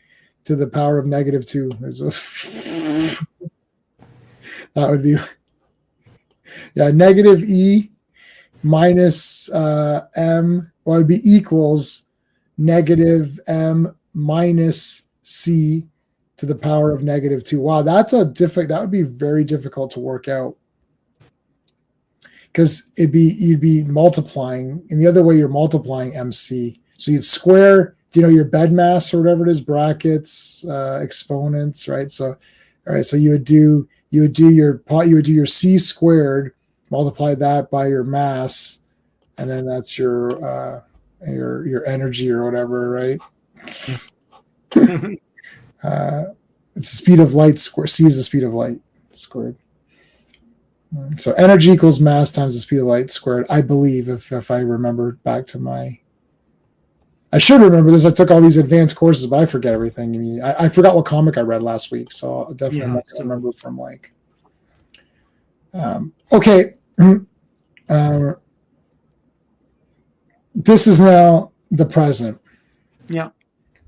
to the power of -2. That would be negative E minus M would be equals negative M minus C to the power of -2. Wow, that would be very difficult to work out. Because you'd be multiplying, and the other way you're multiplying MC. So you'd square, your bed mass or whatever it is, brackets, exponents, right? So, all right, so you would do your C squared, multiply that by your mass, and then that's your energy or whatever, right? It's the speed of light squared. C is the speed of light squared. So energy equals mass times the speed of light squared, I believe, if I remember back to I should remember this. I took all these advanced courses, but I forget everything. I mean, I forgot what comic I read last week, so I'll definitely remember from okay. This is now the present.
Yeah.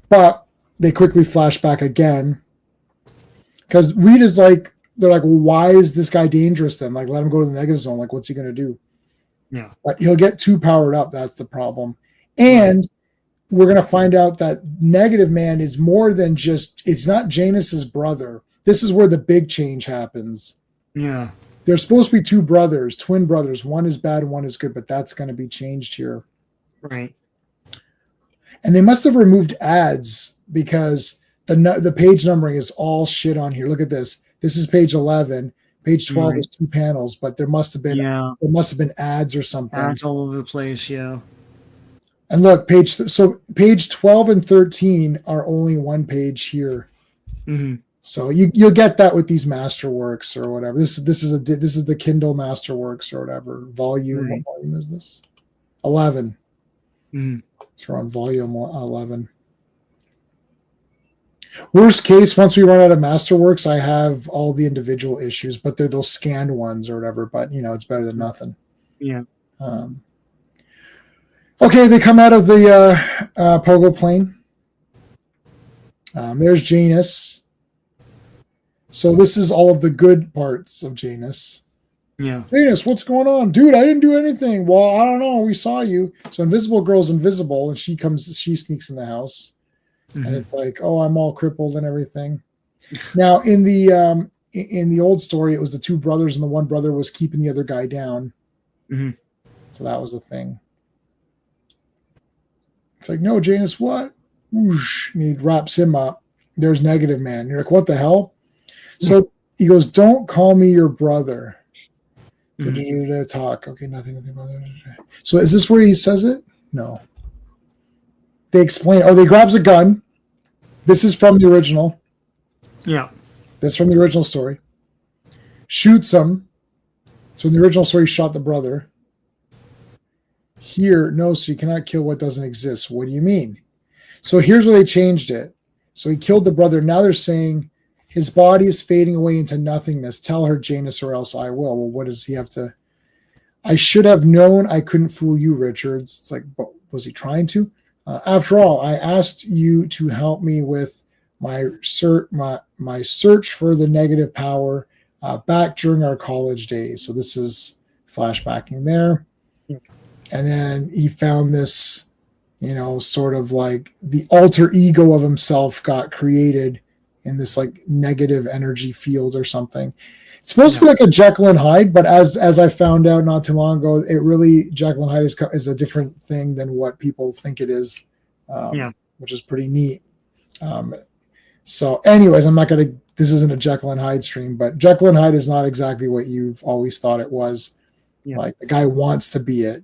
But they quickly flash back again because Reed is like, they're like, well, why is this guy dangerous then? Like, let him go to the negative zone. Like, what's he going to do?
Yeah.
But he'll get too powered up. That's the problem. And we're going to find out that Negative Man is more than it's not Janus's brother. This is where the big change happens.
Yeah.
There's supposed to be two brothers, twin brothers. One is bad, one is good, but that's going to be changed here.
Right.
And they must have removed ads because the page numbering is all shit on here. Look at this. This is page 11. Page 12 is 2 panels, but there must have been ads or something.
Ads all over the place, yeah.
And look, page 12 and 13 are only one page here.
Mm-hmm.
So you'll get that with these masterworks or whatever. This is the Kindle masterworks or whatever volume. Right. What volume is this? 11.
Mm-hmm.
So we're on volume 11. Worst case, once we run out of Masterworks, I have all the individual issues, but they're those scanned ones or whatever. But it's better than nothing.
Yeah.
Um, okay, they come out of the pogo plane. There's Janus. So this is all of the good parts of Janus.
Yeah.
Janus, what's going on? Dude, I didn't do anything. Well, I don't know. We saw you. So Invisible Girl's invisible, and she sneaks in the house. Mm-hmm. And it's like, oh, I'm all crippled and everything. Now, in the old story, it was the two brothers, and the one brother was keeping the other guy down.
Mm-hmm.
So that was the thing. It's like, no, Janus, what? Whoosh, and he wraps him up. There's Negative Man. You're like, what the hell? So he goes, don't call me your brother. Mm-hmm. Talk. Okay, nothing. So is this where he says it? No. They explain. Oh, they grabs a gun. This is from the original.
Yeah.
This is from the original story. Shoots him. So in the original story, he shot the brother. Here, no, so you cannot kill what doesn't exist. What do you mean? So here's where they changed it. So he killed the brother. Now they're saying his body is fading away into nothingness. Tell her, Janus, or else I will. Well, what does he have to? I should have known I couldn't fool you, Richards. It's like, but was he trying to? After all, I asked you to help me with my search for the negative power back during our college days. So this is flashbacking there. And then he found this, sort of like the alter ego of himself got created in this like negative energy field or something. It's supposed to be like a Jekyll and Hyde, but as I found out not too long ago, it really Jekyll and Hyde is a different thing than what people think it is, which is pretty neat. So anyways, this isn't a Jekyll and Hyde stream, but Jekyll and Hyde is not exactly what you've always thought it was. Yeah. Like the guy wants to be it.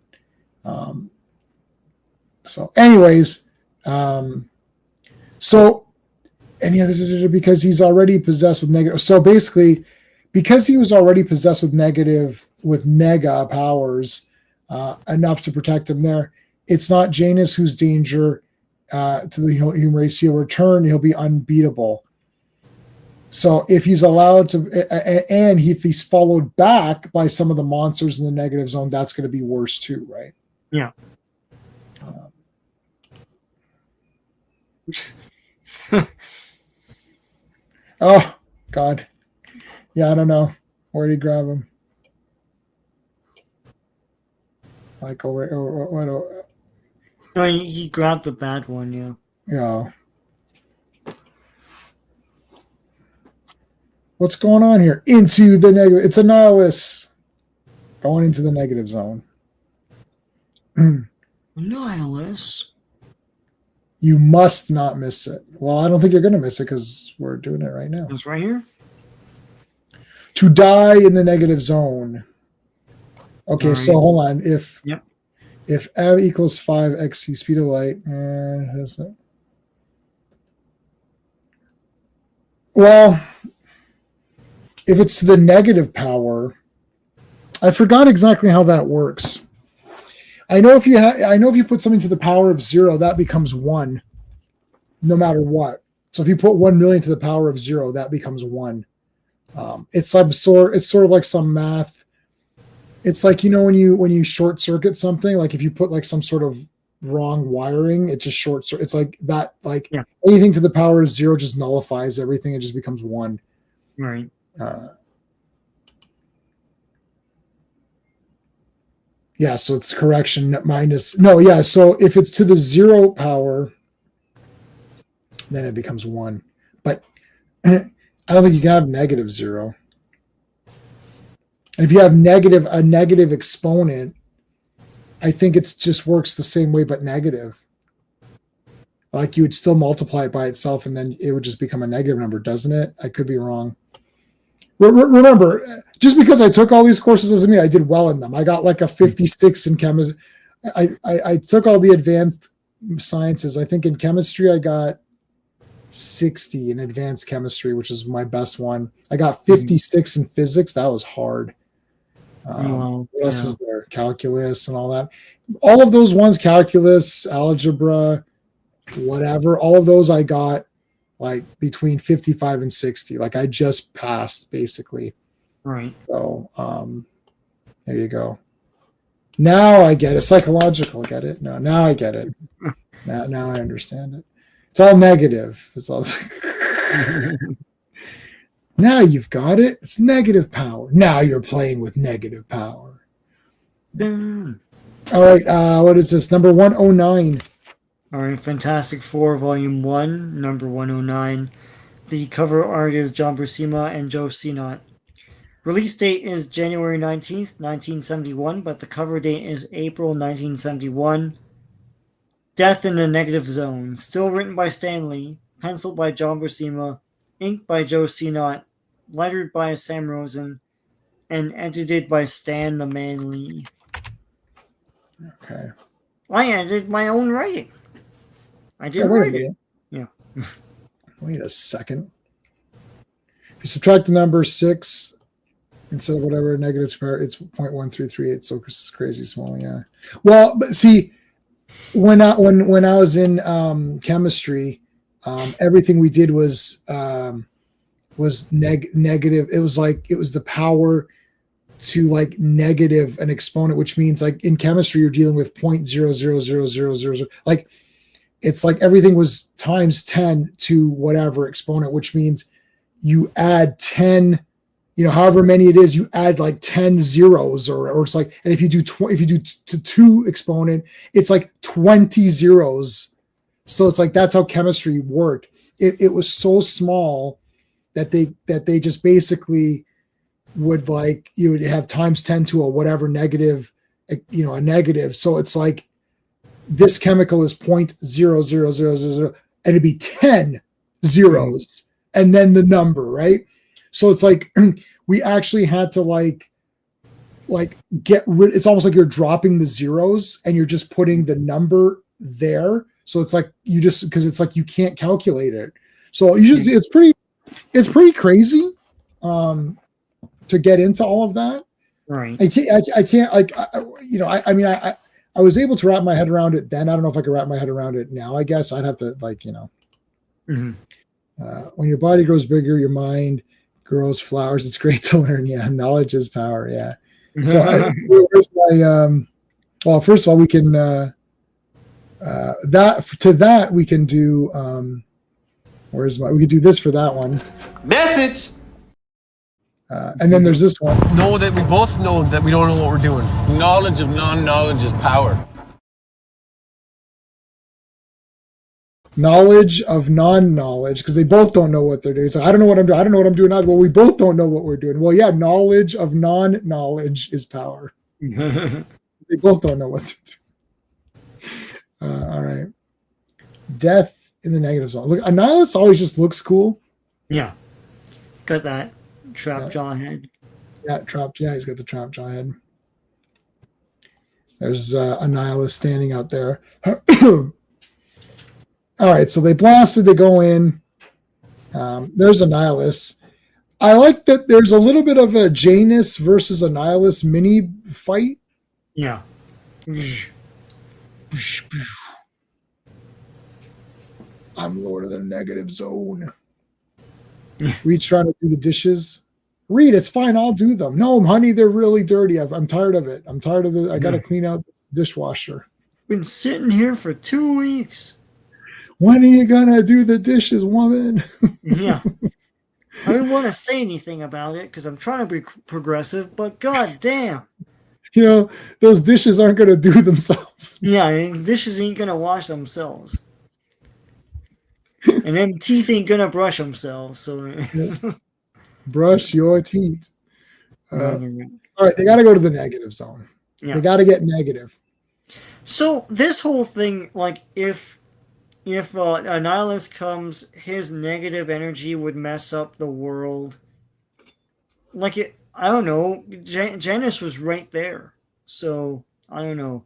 So anyways, so any other, because he's already possessed with negative. So basically, because he was already possessed with nega powers enough to protect him there, it's not Janus who's danger to the human race. He'll return. He'll be unbeatable. So if he's allowed to, and if he's followed back by some of the monsters in the negative zone, that's going to be worse too, right?
Yeah.
Oh God. Yeah, I don't know. Where'd he grab him? Like over.
No, he grabbed the bad one. Yeah.
Yeah. What's going on here? Into the negative. It's a nihilist going into the negative zone.
Nihilist.
You must not miss it. Well, I don't think you're going to miss it because we're doing it right now.
It's right here.
To die in the negative zone. Okay, right. So hold on. If m equals 5x the speed of light, well, if it's to the negative power, I forgot exactly how that works. I know if you put something to the power of 0, that becomes 1, no matter what. So if you put 1 million to the power of 0, that becomes 1. It's sort of like some math. It's like when you short circuit something, like if you put like some sort of wrong wiring, it just short circuit. It's like that. Like anything to the power of 0 just nullifies everything. It just becomes 1.
Right.
Yeah, so it's correction minus. No, yeah, so if it's to the 0 power, then it becomes 1. But I don't think you can have negative 0. And if you have a negative exponent, I think it just works the same way but negative. Like you would still multiply it by itself and then it would just become a negative number, doesn't it? I could be wrong. Remember, just because I took all these courses doesn't mean I did well in them. I got like a 56 in chemistry. I took all the advanced sciences. I think in chemistry I got 60 in advanced chemistry, which is my best one. I got 56 in physics. That was hard. What else is there? Calculus and all that. All of those ones, calculus, algebra, whatever, all of those I got like between 55 and 60. Like I just passed basically.
Right.
So there you go. Now I get it. Psychological, get it? No, now I get it. Now I understand it. It's all negative. It's all now you've got it. It's negative power. Now you're playing with negative power. All right. What is this? Number 109.
All right, Fantastic Four, Volume 1, number 109. The cover art is John Buscema and Joe Sinott. Release date is January 19th, 1971, but the cover date is April 1971. Death in the Negative Zone. Still written by Stan Lee, penciled by John Buscema, inked by Joe Sinott, lettered by Sam Rosen, and edited by Stan the Man Lee.
Okay.
I edited my own writing. I didn't write it. Yeah.
Wait a second. If you subtract the number 6 instead of whatever negative power, it's 0.1338. So it's crazy small. Yeah. Well, but see, when I was in chemistry, everything we did was negative. It was the power to like negative an exponent, which means like in chemistry you're dealing with 0.000000. Like it's like everything was times 10 to whatever exponent, which means you add 10, however many it is, you add like 10 zeros, or it's like, and if you do to 2 exponent, it's like 20 zeros. So it's like that's how chemistry worked. It was so small that they just basically would like you would have times 10 to a whatever negative, a negative. So it's like this chemical is 0.00000, and it'd be 10 zeros and then the number, right? So it's like we actually had to like get rid. It's almost like you're dropping the zeros and you're just putting the number there. So it's like because it's like you can't calculate it. So usually it's pretty crazy to get into all of that.
Right.
I can't like I was able to wrap my head around it then. I don't know if I could wrap my head around it now. I guess I'd have to
Mm-hmm.
When your body grows bigger, your mind grows flowers. It's great to learn. Yeah, knowledge is power. Yeah. So well, first of all, we can we can do we could do this for that one.
Message.
And then there's this one.
Know that we both know that we don't know what we're doing. Knowledge of non-knowledge is power.
Knowledge of non-knowledge, because they both don't know what they're doing. So I don't know what I'm doing. I don't know what I'm doing either. Well, we both don't know what we're doing. Well, yeah, knowledge of non-knowledge is power. They both don't know what they're doing. All right. Death in the negative zone. Look, a nihilist always just looks cool.
Yeah. Got that trap jaw head.
Yeah, he's got the trap jaw head. There's a nihilist standing out there. All right, so they blasted, they go in. There's a nihilist. I like that there's a little bit of a Janus versus a nihilist mini fight.
Yeah.
I'm Lord of the Negative Zone. Reed's trying to do the dishes. Reed, it's fine, I'll do them. No, honey, they're really dirty. I'm tired of it. I'm tired of I got to clean out this dishwasher.
Been sitting here for 2 weeks.
When are you gonna do the dishes, woman?
Yeah. I didn't want to say anything about it because I'm trying to be progressive, but god damn.
Those dishes aren't gonna do themselves.
Yeah, dishes ain't gonna wash themselves. And them teeth ain't gonna brush themselves. So
brush your teeth. All right, they gotta go to the negative zone. Yeah. They gotta get negative.
So this whole thing, like if a nihilist comes, his negative energy would mess up the world. Like I don't know. Janus was right there, so I don't know.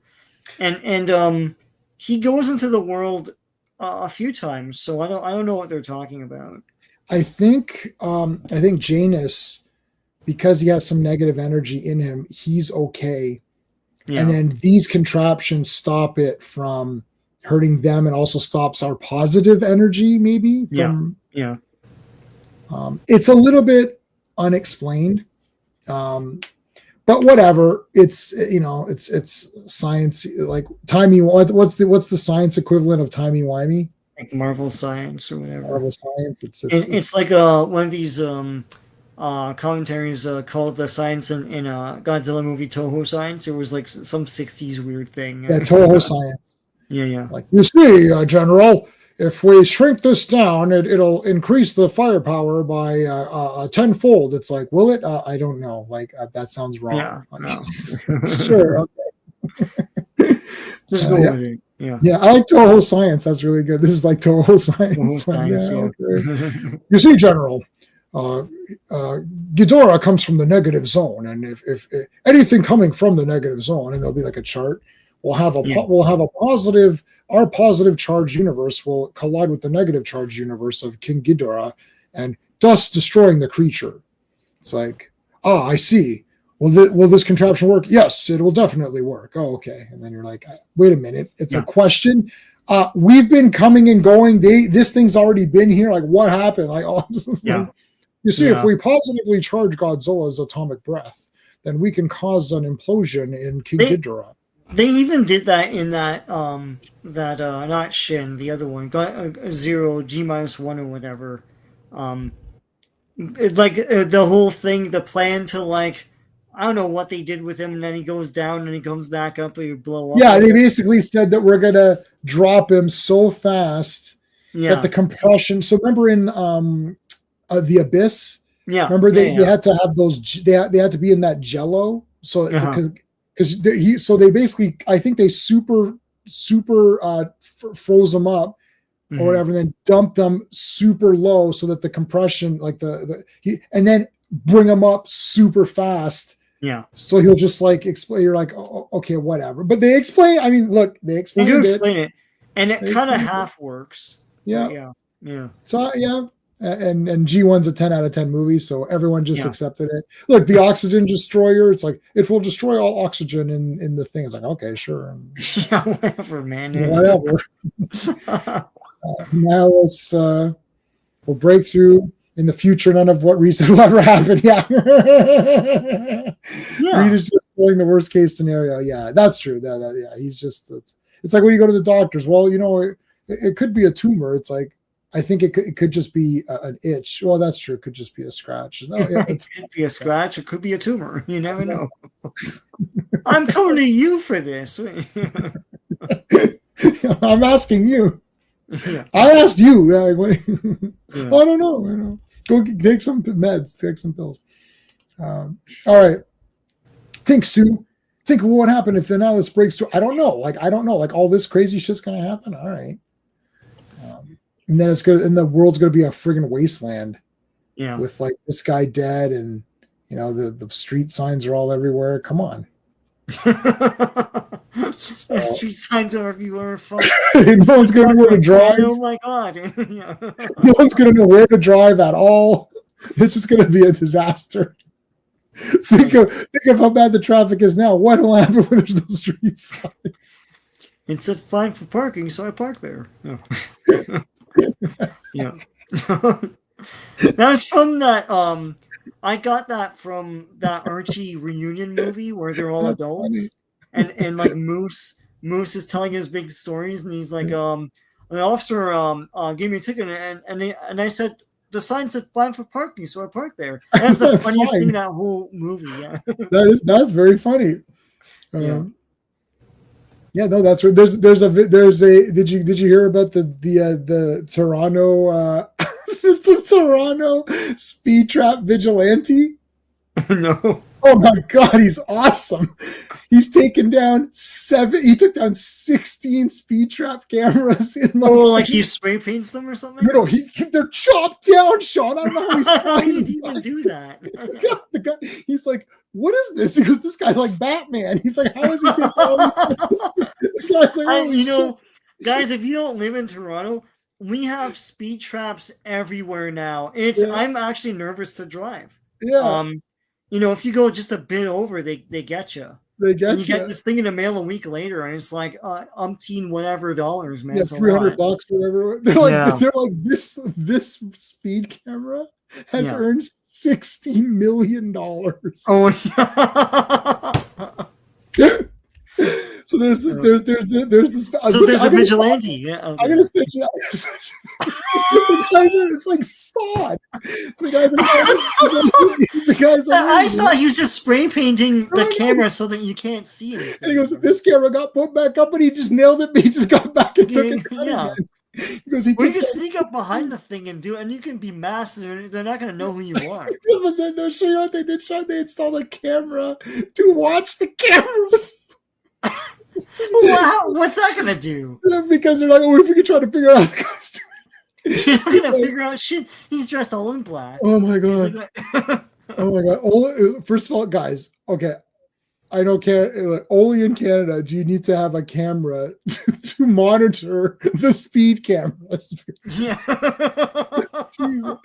And he goes into the world a few times, so I don't know what they're talking about.
I think Janus, because he has some negative energy in him, he's okay. Yeah. And then these contraptions stop it from hurting them, and also stops our positive energy maybe from.
Yeah.
It's a little bit unexplained, but whatever. It's it's science, like timey. What's the science equivalent of timey wimey?
Like Marvel Science or whatever.
Marvel science.
It's like one of these commentaries called the science in a Godzilla movie, Toho Science. It was like some 60s weird thing.
Yeah, Toho science.
Yeah.
Like, you see, General, if we shrink this down, it'll increase the firepower by tenfold. It's like, will it? I don't know. Like, that sounds wrong.
Yeah. No.
Sure. Okay.
Just go with it. Yeah,
I like Toho Science. That's really good. This is like Toho Science.
Toho Science,
Okay. You see, General, Ghidorah comes from the negative zone, and if anything coming from the negative zone, and there'll be like a chart, we'll have a positive. Our positive charge universe will collide with the negative charge universe of King Ghidorah, and thus destroying the creature. It's like, I see. Will this contraption work? Yes, it will definitely work. Oh, okay. And then you're like, wait a minute. It's a question. We've been coming and going. This thing's already been here. Like, what happened? Like, you see, if we positively charge Godzilla's atomic breath, then we can cause an implosion in King Ghidorah.
They even did that in that not Shin, the other one, Zero G-1 or whatever. The whole thing, the plan to like. I don't know what they did with him, and then he goes down and he comes back up and you blow up.
Yeah, they basically said that we're gonna drop him so fast that the compression. So remember in the Abyss?
Yeah.
Remember they had to have those. They had to be in that Jello. So because they basically, I think they super froze them up or whatever, and then dumped them super low so that the compression, like and then bring them up super fast.
Yeah.
So he'll just like explain. You're like, oh, okay, whatever. But they explain. I mean, look, they explain.
They do explain it, and it kind of half works.
Yeah.
Yeah.
So and G1's a 10 out of 10 movie, so everyone just accepted it. Look, the oxygen destroyer. It's like it will destroy all oxygen in the thing. It's like, okay, sure.
Yeah, whatever, man.
Whatever. Now we'll break through. In the future, none of what reason will ever happen. Yeah. Reed is just telling the worst case scenario. Yeah, that's true. He's just, it's like when you go to the doctors. Well, it could be a tumor. It's like, I think it could just be an itch. Well, that's true. It could just be a scratch. No,
it could be a scratch. It could be a tumor. You never know. I'm coming to you for this.
I'm asking you.
Yeah.
I asked you. I don't know. Go take some meds. Take some pills. All right. Think, Sue. Think of what happened if Analysis breaks through. I don't know. Like all this crazy shit's gonna happen. All right. And then and the world's gonna be a friggin' wasteland.
Yeah.
With like this guy dead, and the street signs are all everywhere. Come on.
The street signs are everywhere.
No one's gonna know where to drive.
Oh my god!
No one's gonna know where to drive at all. It's just gonna be a disaster. Think of how bad the traffic is now. What will happen when there's no street signs?
It said fine for parking, so I parked there. Yeah. That's from that. I got that from that Archie reunion movie where they're all adults, and like Moose is telling his big stories, and he's like, the officer gave me a ticket, and I said the sign said fine for parking, so I parked there. That's the funniest thing in that whole movie. Yeah,
that's very funny. Yeah, no, that's right. There's a. Did you hear about the Toronto? It's a Toronto speed trap vigilante.
No.
Oh my god, he's awesome. He's taken down he took down 16 speed trap cameras in
like he spray paints them or something?
No, they're chopped down, Sean. I don't know
how did he even do that?
The guy, he's like, what is this? He goes, this guy's like Batman. He's like, how is he taking all these? Guy's like,
guys, if you don't live in Toronto, we have speed traps everywhere now. I'm actually nervous to drive.
Yeah.
If you go just a bit over, they get you.
They
And
get
you
you.
get this thing in the mail a week later, and it's like umpteen whatever dollars, man.
Yeah,
It's a
$300
lot.
whatever.
Yeah.
They're like this speed camera has
Yeah.
earned $60 million.
Oh, yeah.
So there's this
So there's a vigilante, yeah, out
I'm
there.
gonna say the guy, it's like sod. The guy's
I thought he was just spray painting the
No.
camera so that you can't see anything.
And he goes, this camera got put back up, and he just nailed it. But he just got back and took it down
Yeah.
again. He goes, he
Or you
took
can
that-
sneak up behind the thing and do it, and you can be masked, and they're not going to know who you are.
But then they're sure what they did. Sean, they installed a camera to watch the cameras.
Wow, what's that going to do?
Because they're like, oh, if we could try to figure out the costume.
You're not going to figure out shit. He's dressed all in black.
Oh my
He's
god.
like,
Oh my god. First of all, guys, okay. I don't care. Only in Canada do you need to have a camera to monitor the speed cameras.
yeah.
Jesus.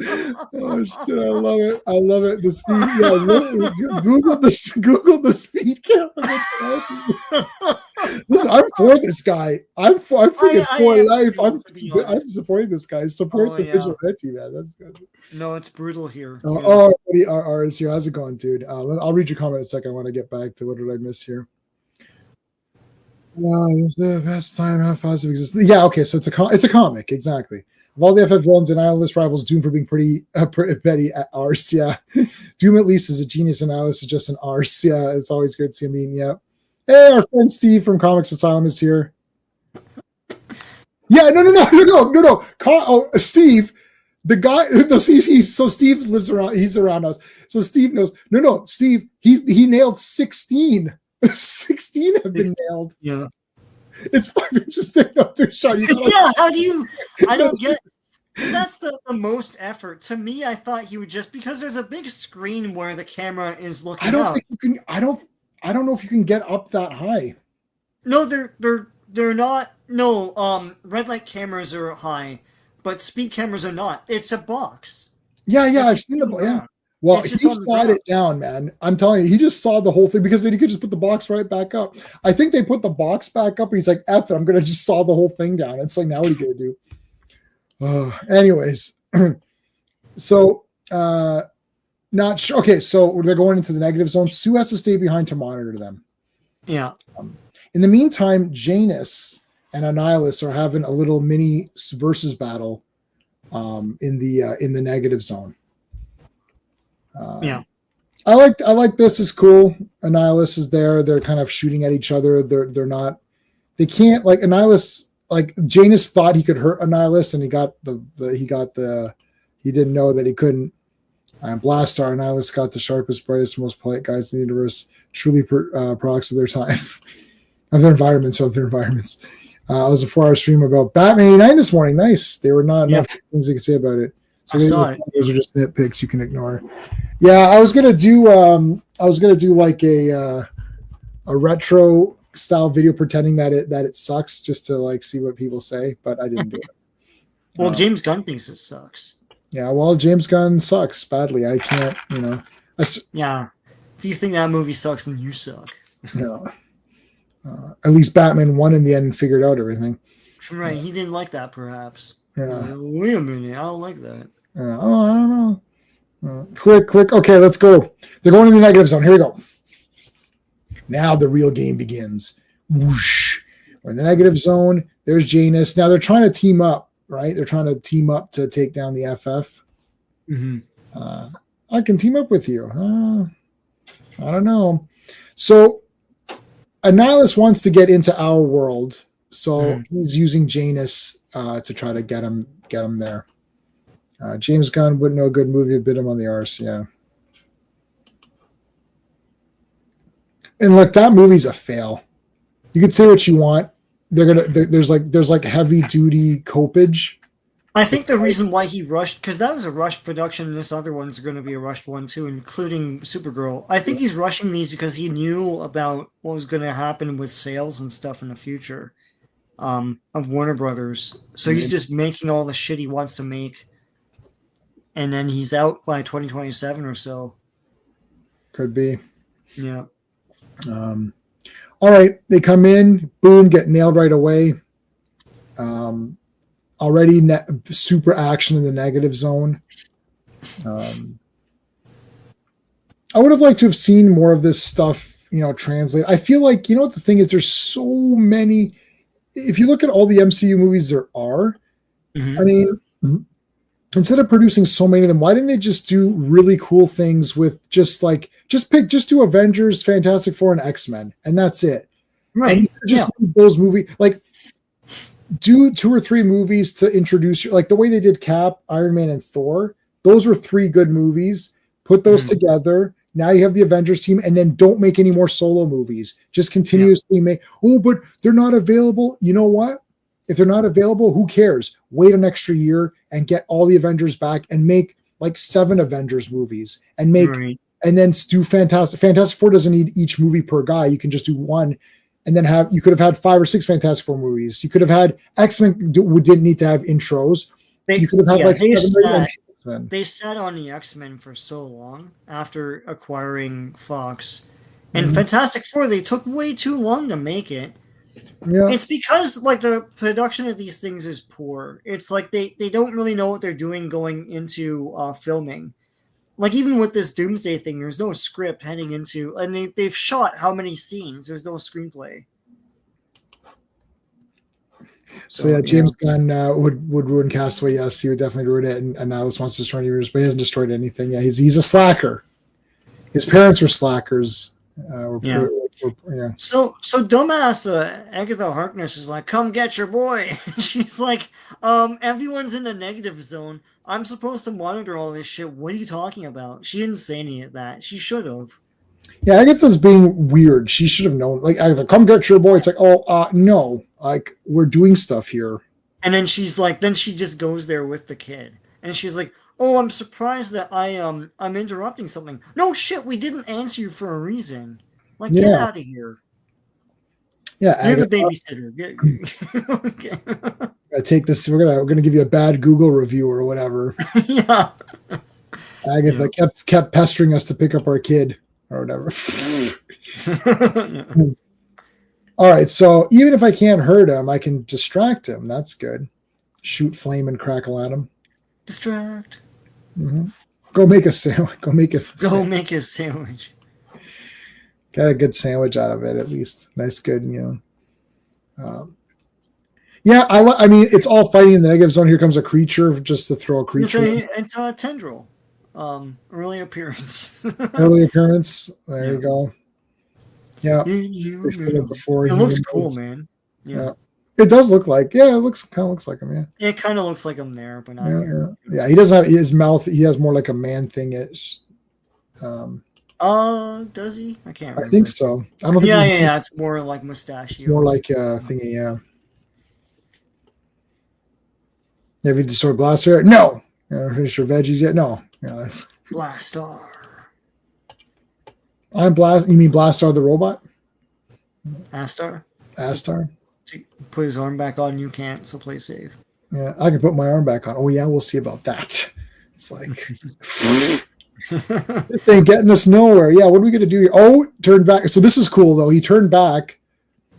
Oh shit! I love it. I love it. The speed. Yeah, Google the speed camera. Listen, I'm for this guy. I'm freaking for life. I'm supporting this guy. Support the vigilante, man. That's good.
No, it's brutal here.
R is here. How's it going, dude? I'll read your comment in a second. I want to get back to what did I miss here. Wow, it was the best time half positive existence. Yeah, okay, so it's a comic, exactly. Of all the FF villains and Annihilus rivals, Doom for being pretty petty at arse, yeah. Doom at least is a genius, and Annihilus is just an arse, yeah. It's always good to see him, yeah. Hey, our friend Steve from Comics Asylum is here. Yeah, no. Steve, the guy. No, so Steve lives around. He's around us. So Steve knows. No, Steve. He nailed 16. 16 have been nailed.
Yeah.
It's 5 inches thick up to shiny.
Yeah, how do you? I don't get. That's the most effort. To me, I thought he would just because there's a big screen where the camera is looking out.
Think you can. I don't know if you can get up that high.
No, they're not. No, red light cameras are high, but speed cameras are not. It's a box.
Yeah, I've seen the yeah. Well, he sawed it down, man. I'm telling you, he just sawed the whole thing because then he could just put the box right back up. I think they put the box back up, and he's like, "F it, I'm gonna just saw the whole thing down." It's like, now what are you gonna do? Anyways, so not sure. Okay, so they're going into the negative zone. Sue has to stay behind to monitor them.
Yeah.
In the meantime, Janus and Annihilus are having a little mini versus battle in the negative zone.
Yeah.
I like this. Is cool. Annihilus is there. They're kind of shooting at each other. They're not. They can't like Annihilus. Like Janus thought he could hurt Annihilus, and he didn't know that he couldn't. Blastar Annihilus got the sharpest, brightest, most polite guys in the universe. Truly products of their time, of their environments. It was a 4-hour stream about Batman 89 this morning. Nice. There were not enough things you could say about it. So those are just nitpicks you can ignore. Yeah, I was gonna do like a retro style video pretending that it sucks just to like see what people say, but I didn't do it.
Well, James Gunn thinks it sucks.
Yeah, well, James Gunn sucks badly. I can't,
Yeah, if you think that movie sucks, then you suck.
No. At least Batman won in the end and figured out everything.
Right, he didn't like that, perhaps.
Yeah.
Wait a minute, I don't like that.
I don't know. Click. Okay, let's go. They're going to the negative zone. Here we go. Now the real game begins. Whoosh. We're in the negative zone. There's Janus. Now they're trying to team up, right? They're trying to team up to take down the FF.
Mm-hmm.
I can team up with you. I don't know. So Annihilus wants to get into our world, so he's using Janus to try to get him there. James Gunn wouldn't know a good movie to bid him on the arse, yeah. And look, that movie's a fail. You could say what you want. There's like heavy duty copage.
I think the reason why he rushed, because that was a rushed production, and this other one's going to be a rushed one too, including Supergirl. I think he's rushing these because he knew about what was going to happen with sales and stuff in the future of Warner Brothers. So he's just making all the shit he wants to make, and then he's out by 2027 or so.
Could be.
Yeah.
All right, they come in, boom, get nailed right away. Already super action in the negative zone. I would have liked to have seen more of this stuff, translate. I feel like, what the thing is, there's so many. If you look at all the MCU movies there are, I mean, instead of producing so many of them, why didn't they just do really cool things with just do Avengers, Fantastic Four, and X-Men, and that's it.
Right.
And just those movies, like do 2 or 3 movies to introduce you, like the way they did Cap, Iron Man, and Thor. Those were 3 good movies. Put those together. Now you have the Avengers team, and then don't make any more solo movies. Just continuously make. Oh, but they're not available. You know what? If they're not available, who cares? Wait an extra year and get all the Avengers back and make like 7 Avengers movies and and then do Fantastic. Fantastic Four doesn't need each movie per guy. You can just do one. And then you could have had 5 or 6 Fantastic Four movies. You could have had X-Men didn't need to have intros. You could have had 7
they sat on the X-Men for so long after acquiring Fox. And Fantastic Four, they took way too long to make it.
Yeah.
It's because like the production of these things is poor. It's like they don't really know what they're doing going into filming. Like even with this Doomsday thing, there's no script heading into, and they've shot how many scenes? There's no screenplay.
So yeah, James Gunn would ruin Castaway. Yes, he would definitely ruin it. And now this wants to destroy universe, but he hasn't destroyed anything. Yeah, he's a slacker. His parents were slackers.
So dumbass Agatha Harkness is like, "Come get your boy." She's like, "Everyone's in the negative zone. I'm supposed to monitor all this shit. What are you talking about?" She didn't say any of that. She should have.
Yeah, Agatha's being weird. She should have known. Like, Agatha, come get your boy. It's like, no, like we're doing stuff here.
And then she's like, then she just goes there with the kid, and she's like, "Oh, I'm surprised that I'm interrupting something." No shit, we didn't answer you for a reason. Like, get out of here.
Yeah,
you're the babysitter.
Okay. Take this. We're gonna give you a bad Google review or whatever.
Yeah.
Agatha kept pestering us to pick up our kid or whatever. All right, so even if I can't hurt him, I can distract him. That's good. Shoot flame and crackle at him.
Distract.
Go make a sandwich. Go make
a sandwich.
Got a good sandwich out of it, at least. Nice, good, yeah, I mean, it's all fighting in the negative zone. Here comes a creature, just to throw a creature.
It's a tendril. Early appearance.
Early appearance. There you go. Yeah.
It looks cool, man. Yeah.
It does look like. Yeah, it kind of looks like him. Yeah.
It kind of looks like him there, but not here.
Yeah. He doesn't have his mouth. He has more like a man thing. It's.
Does he? I can't remember.
I think so. I don't think.
Yeah. It's more like mustachio.
It's more like a thingy. Yeah. Have you destroyed Blaster? No. Finish your veggies yet? No. That's
Blastar.
I'm Blast. You mean Blastar the robot?
Astar.
Put
his arm back on. You can't, so play safe.
Yeah, I can put my arm back on. Oh yeah, we'll see about that. It's like this ain't getting us nowhere. Yeah, what are we gonna do here? Oh, turned back. So this is cool though. He turned back.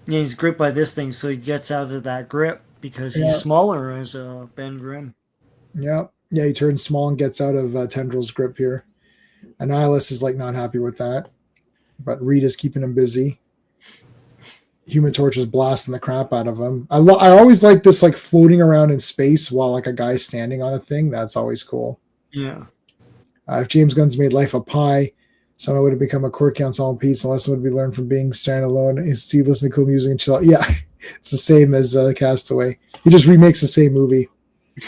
Yeah, he's gripped by this thing, so he gets out of that grip because he's smaller as Ben Grimm.
Yeah, he turns small and gets out of Tendril's grip here. Annihilus is like not happy with that, but Rita's keeping him busy. Human Torch is blasting the crap out of him. I always like this, like floating around in space while like a guy's standing on a thing. That's always cool.
Yeah.
If James Gunn's made life a pie, someone would have become a quirky ensemble piece. A lesson would be learned from being standalone and see, listen to cool music and chill out. Yeah, it's the same as Castaway. He just remakes the same movie.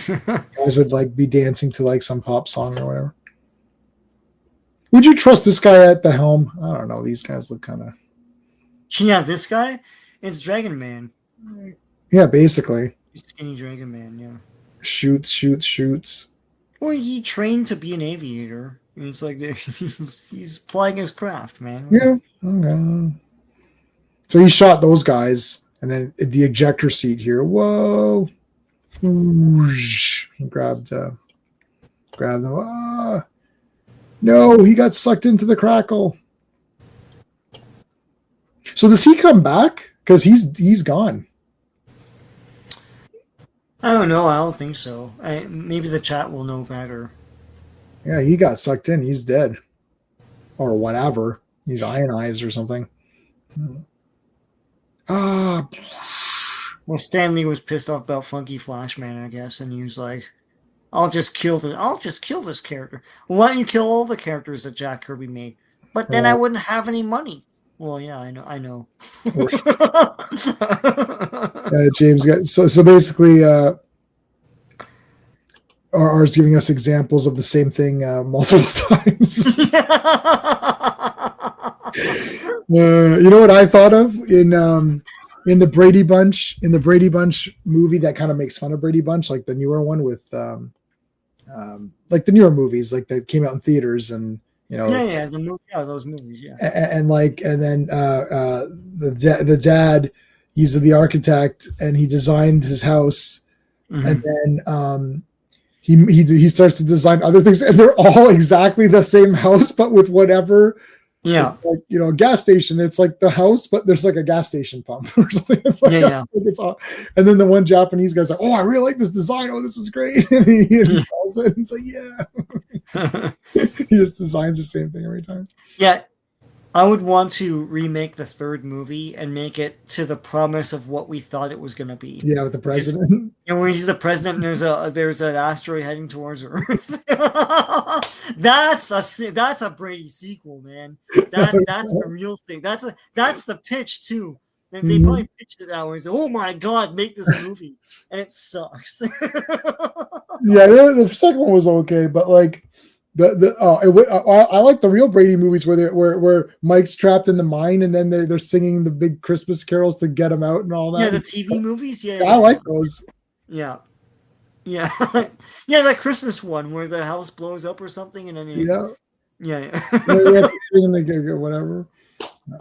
Guys would like be dancing to like some pop song or whatever. Would you trust this guy at the helm? I don't know. These guys look kind of.
Yeah, this guy, it's Dragon Man.
Yeah, basically.
Skinny Dragon Man, yeah.
Shoots.
Well, he trained to be an aviator. And it's like he's plying his craft, man.
Yeah. Okay. So he shot those guys, and then the ejector seat here. Whoa! Whoosh. He grabbed them. No, he got sucked into the crackle. So does he come back? Because he's gone.
I don't know. I don't think so. Maybe the chat will know better.
Yeah, he got sucked in. He's dead. Or whatever. He's ionized or something. Ah,
Well, Stanley was pissed off about Funky Flashman, I guess, and he was like, I'll just kill this character. Why don't you kill all the characters that Jack Kirby made? But then I wouldn't have any money. Well, yeah, I know.
James got so basically R's giving us examples of the same thing multiple times. You know what I thought of in the Brady Bunch movie that kind of makes fun of Brady Bunch, like the newer one with like the newer movies like that came out in theaters, and
those movies, yeah.
And then the dad, he's the architect and he designed his house, and then he starts to design other things, and they're all exactly the same house, but with whatever.
Yeah,
like a gas station. It's like the house, but there's like a gas station pump or something. It's like it's all. And then the one Japanese guy's like, "Oh, I really like this design. Oh, this is great." And he just sells it. And it's like, yeah, he just designs the same thing every time.
Yeah, I would want to remake the third movie and make it to the promise of what we thought it was going to be.
Yeah, with the president.
Where he's the president and there's an asteroid heading towards Earth. That's a Brady sequel, man. That's the real thing. That's the pitch too. And they probably pitched it that way. So, oh my God, make this movie, and it sucks.
Yeah, the second one was okay, but like. I like the real Brady movies where Mike's trapped in the mine and then they're singing the big Christmas carols to get him out and all that.
Yeah, the TV movies. Yeah,
I like those.
Yeah, that Christmas one where the house blows up or something, and then
whatever.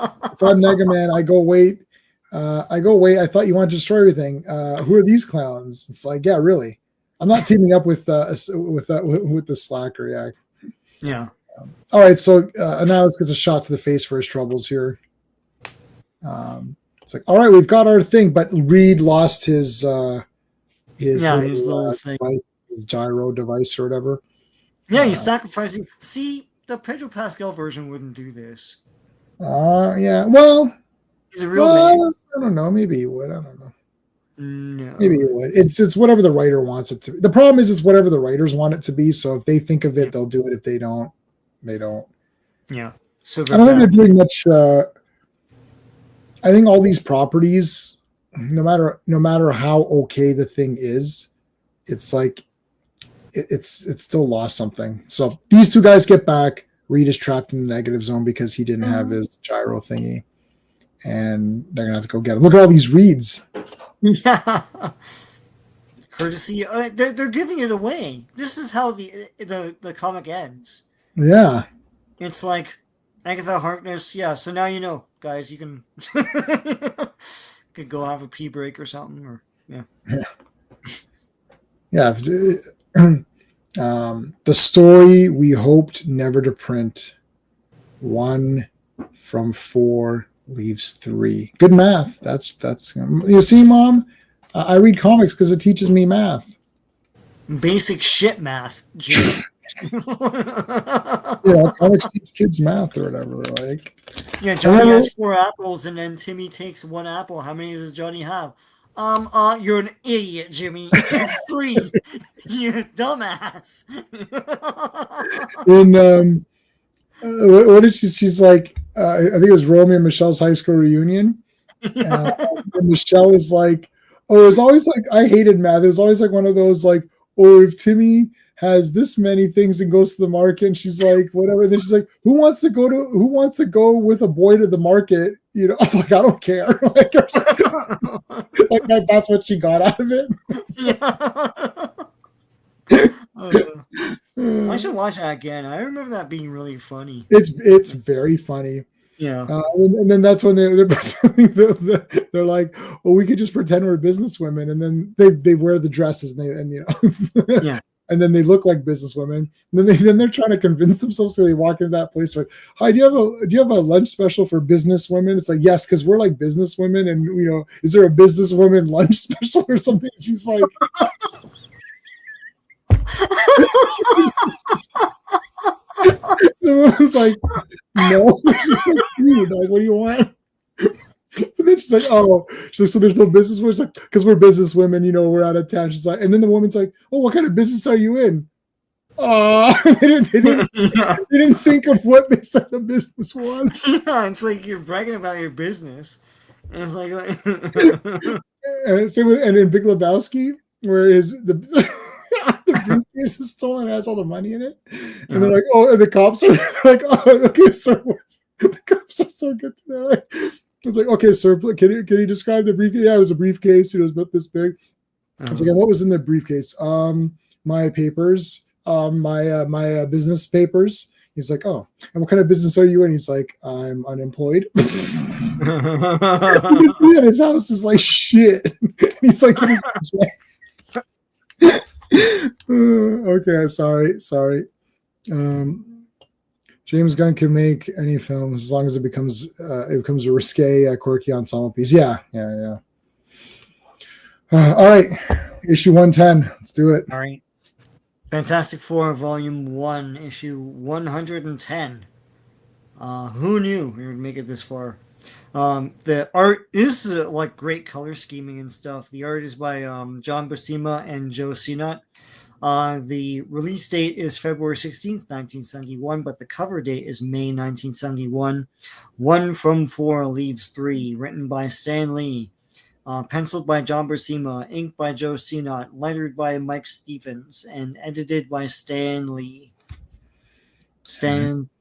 I thought Mega Man. I go wait. I thought you wanted to destroy everything. Who are these clowns? It's like, yeah, really. I'm not teaming up with the slacker. Yeah.
Yeah.
All right. So Annihilus gets a shot to the face for his troubles here. It's like, all right, we've got our thing, but Reed lost his
little thing.
Device, his gyro device or whatever.
Yeah, he's sacrificing. See, the Pedro Pascal version wouldn't do this.
Yeah. Well,
he's a real man.
I don't know. Maybe he would. I don't know.
No.
Maybe it would. It's whatever the writer wants it to be. The problem is it's whatever the writers want it to be. So if they think of it, they'll do it. If they don't, they don't.
Yeah. So
I don't think they're doing much. I think all these properties, no matter how okay the thing is, it's like it's still lost something. So these two guys get back. Reed is trapped in the negative zone because he didn't have his gyro thingy, and they're gonna have to go get him. Look at all these Reeds.
Yeah. Courtesy. They're giving it away. This is how the comic ends.
Yeah.
It's like Agatha Harkness. Yeah. So now you know, guys. You can could go have a pee break or something. Or
yeah. The story we hoped never to print. 1 from 4 leaves 3. Good math. That's you see, Mom. I read comics because it teaches me math.
Basic shit math.
Comics teach kids math or whatever. Like,
yeah, Johnny has 4 apples, and then Timmy takes 1 apple. How many does Johnny have? You're an idiot, Jimmy. It's 3. You dumbass.
And what did she's like? I think it was Romeo and Michelle's high school reunion. And Michelle is like, oh, it's always like, I hated math. It was always like one of those like, oh, if Timmy has this many things and goes to the market, and she's like, whatever. And then she's like, who wants to go with a boy to the market? You know, I'm like, I don't care. Like that's what she got out of it.
I should watch that again. I remember that being really funny.
It's very funny.
Yeah.
And then that's when they're like, oh, we could just pretend we're businesswomen, and then they wear the dresses and and then they look like businesswomen. And then they're trying to convince themselves, so they walk into that place like, "Hi, do you have a lunch special for business women?" It's like, "Yes, because we're like business women, and is there a businesswoman lunch special or something?" She's like, the woman's like, "No." She's like, "Dude, like, what do you want?" And then she's like, "Oh," she's like, "So there's no business." We're like, "Because we're business women, we're out of town." She's like, and then the woman's like, "Oh, what kind of business are you in?" They didn't think of what they said the business was.
Yeah, it's like you're bragging about your business. And it's like,
Same with, and in Big Lebowski, where the briefcase is stolen and has all the money in it, and they're like, "Oh," and the cops are like, "Oh, okay, sir." The cops are so good. They're like, it's like, "Okay, sir, can you describe the briefcase?" "Yeah, it was a briefcase. It was about this big." It's like, "And what was in the briefcase?" My papers, my business papers." He's like, "Oh, and what kind of business are you in?" He's like, "I'm unemployed." You can see that his house is like shit. He's like, in his okay, sorry. James Gunn can make any film as long as it becomes a risque, quirky ensemble piece. Yeah. All right, issue 110. Let's do it.
all right. Fantastic Four, Volume 1, Issue 110. Who knew we would make it this far? The art is like great color scheming and stuff. The art is by John Buscema and Joe Sinot. The release date is February 16th, 1971, but the cover date is May 1971. 1 from 4 leaves 3, written by Stan Lee. Penciled by John Buscema, inked by Joe Sinot, lettered by Mike Stephens, and edited by Stan Lee.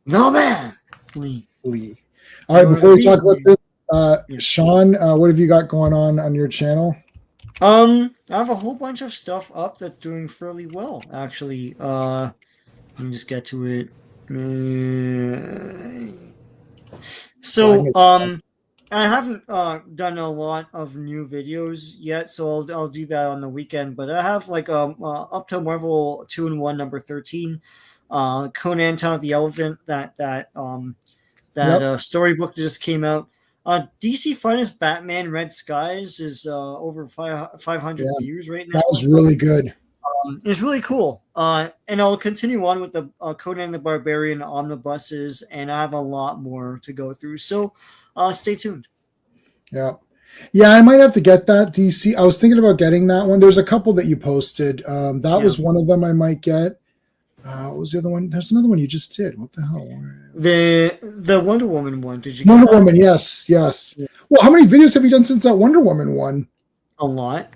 No man! Lee.
All right, before we talk about this, Sean, what have you got going on your channel?
I have a whole bunch of stuff up that's doing fairly well, actually. Let me just get to it. I haven't done a lot of new videos yet, so I'll do that on the weekend. But I have like up to Marvel 2-in-1 number 13, Conan Town of the Elephant, that storybook that just came out. DC Finest Batman Red Skies is over 500 views right now.
That was really good.
It's really cool. And I'll continue on with the Conan the Barbarian omnibuses, and I have a lot more to go through. So stay tuned.
Yeah, I might have to get that DC. I was thinking about getting that one. There's a couple that you posted. That was one of them I might get. What was the other one? There's another one you just did. What the hell?
The Wonder Woman one. Did you?
Wonder Woman? Yes. Yeah. Well, how many videos have you done since that Wonder Woman one?
A lot.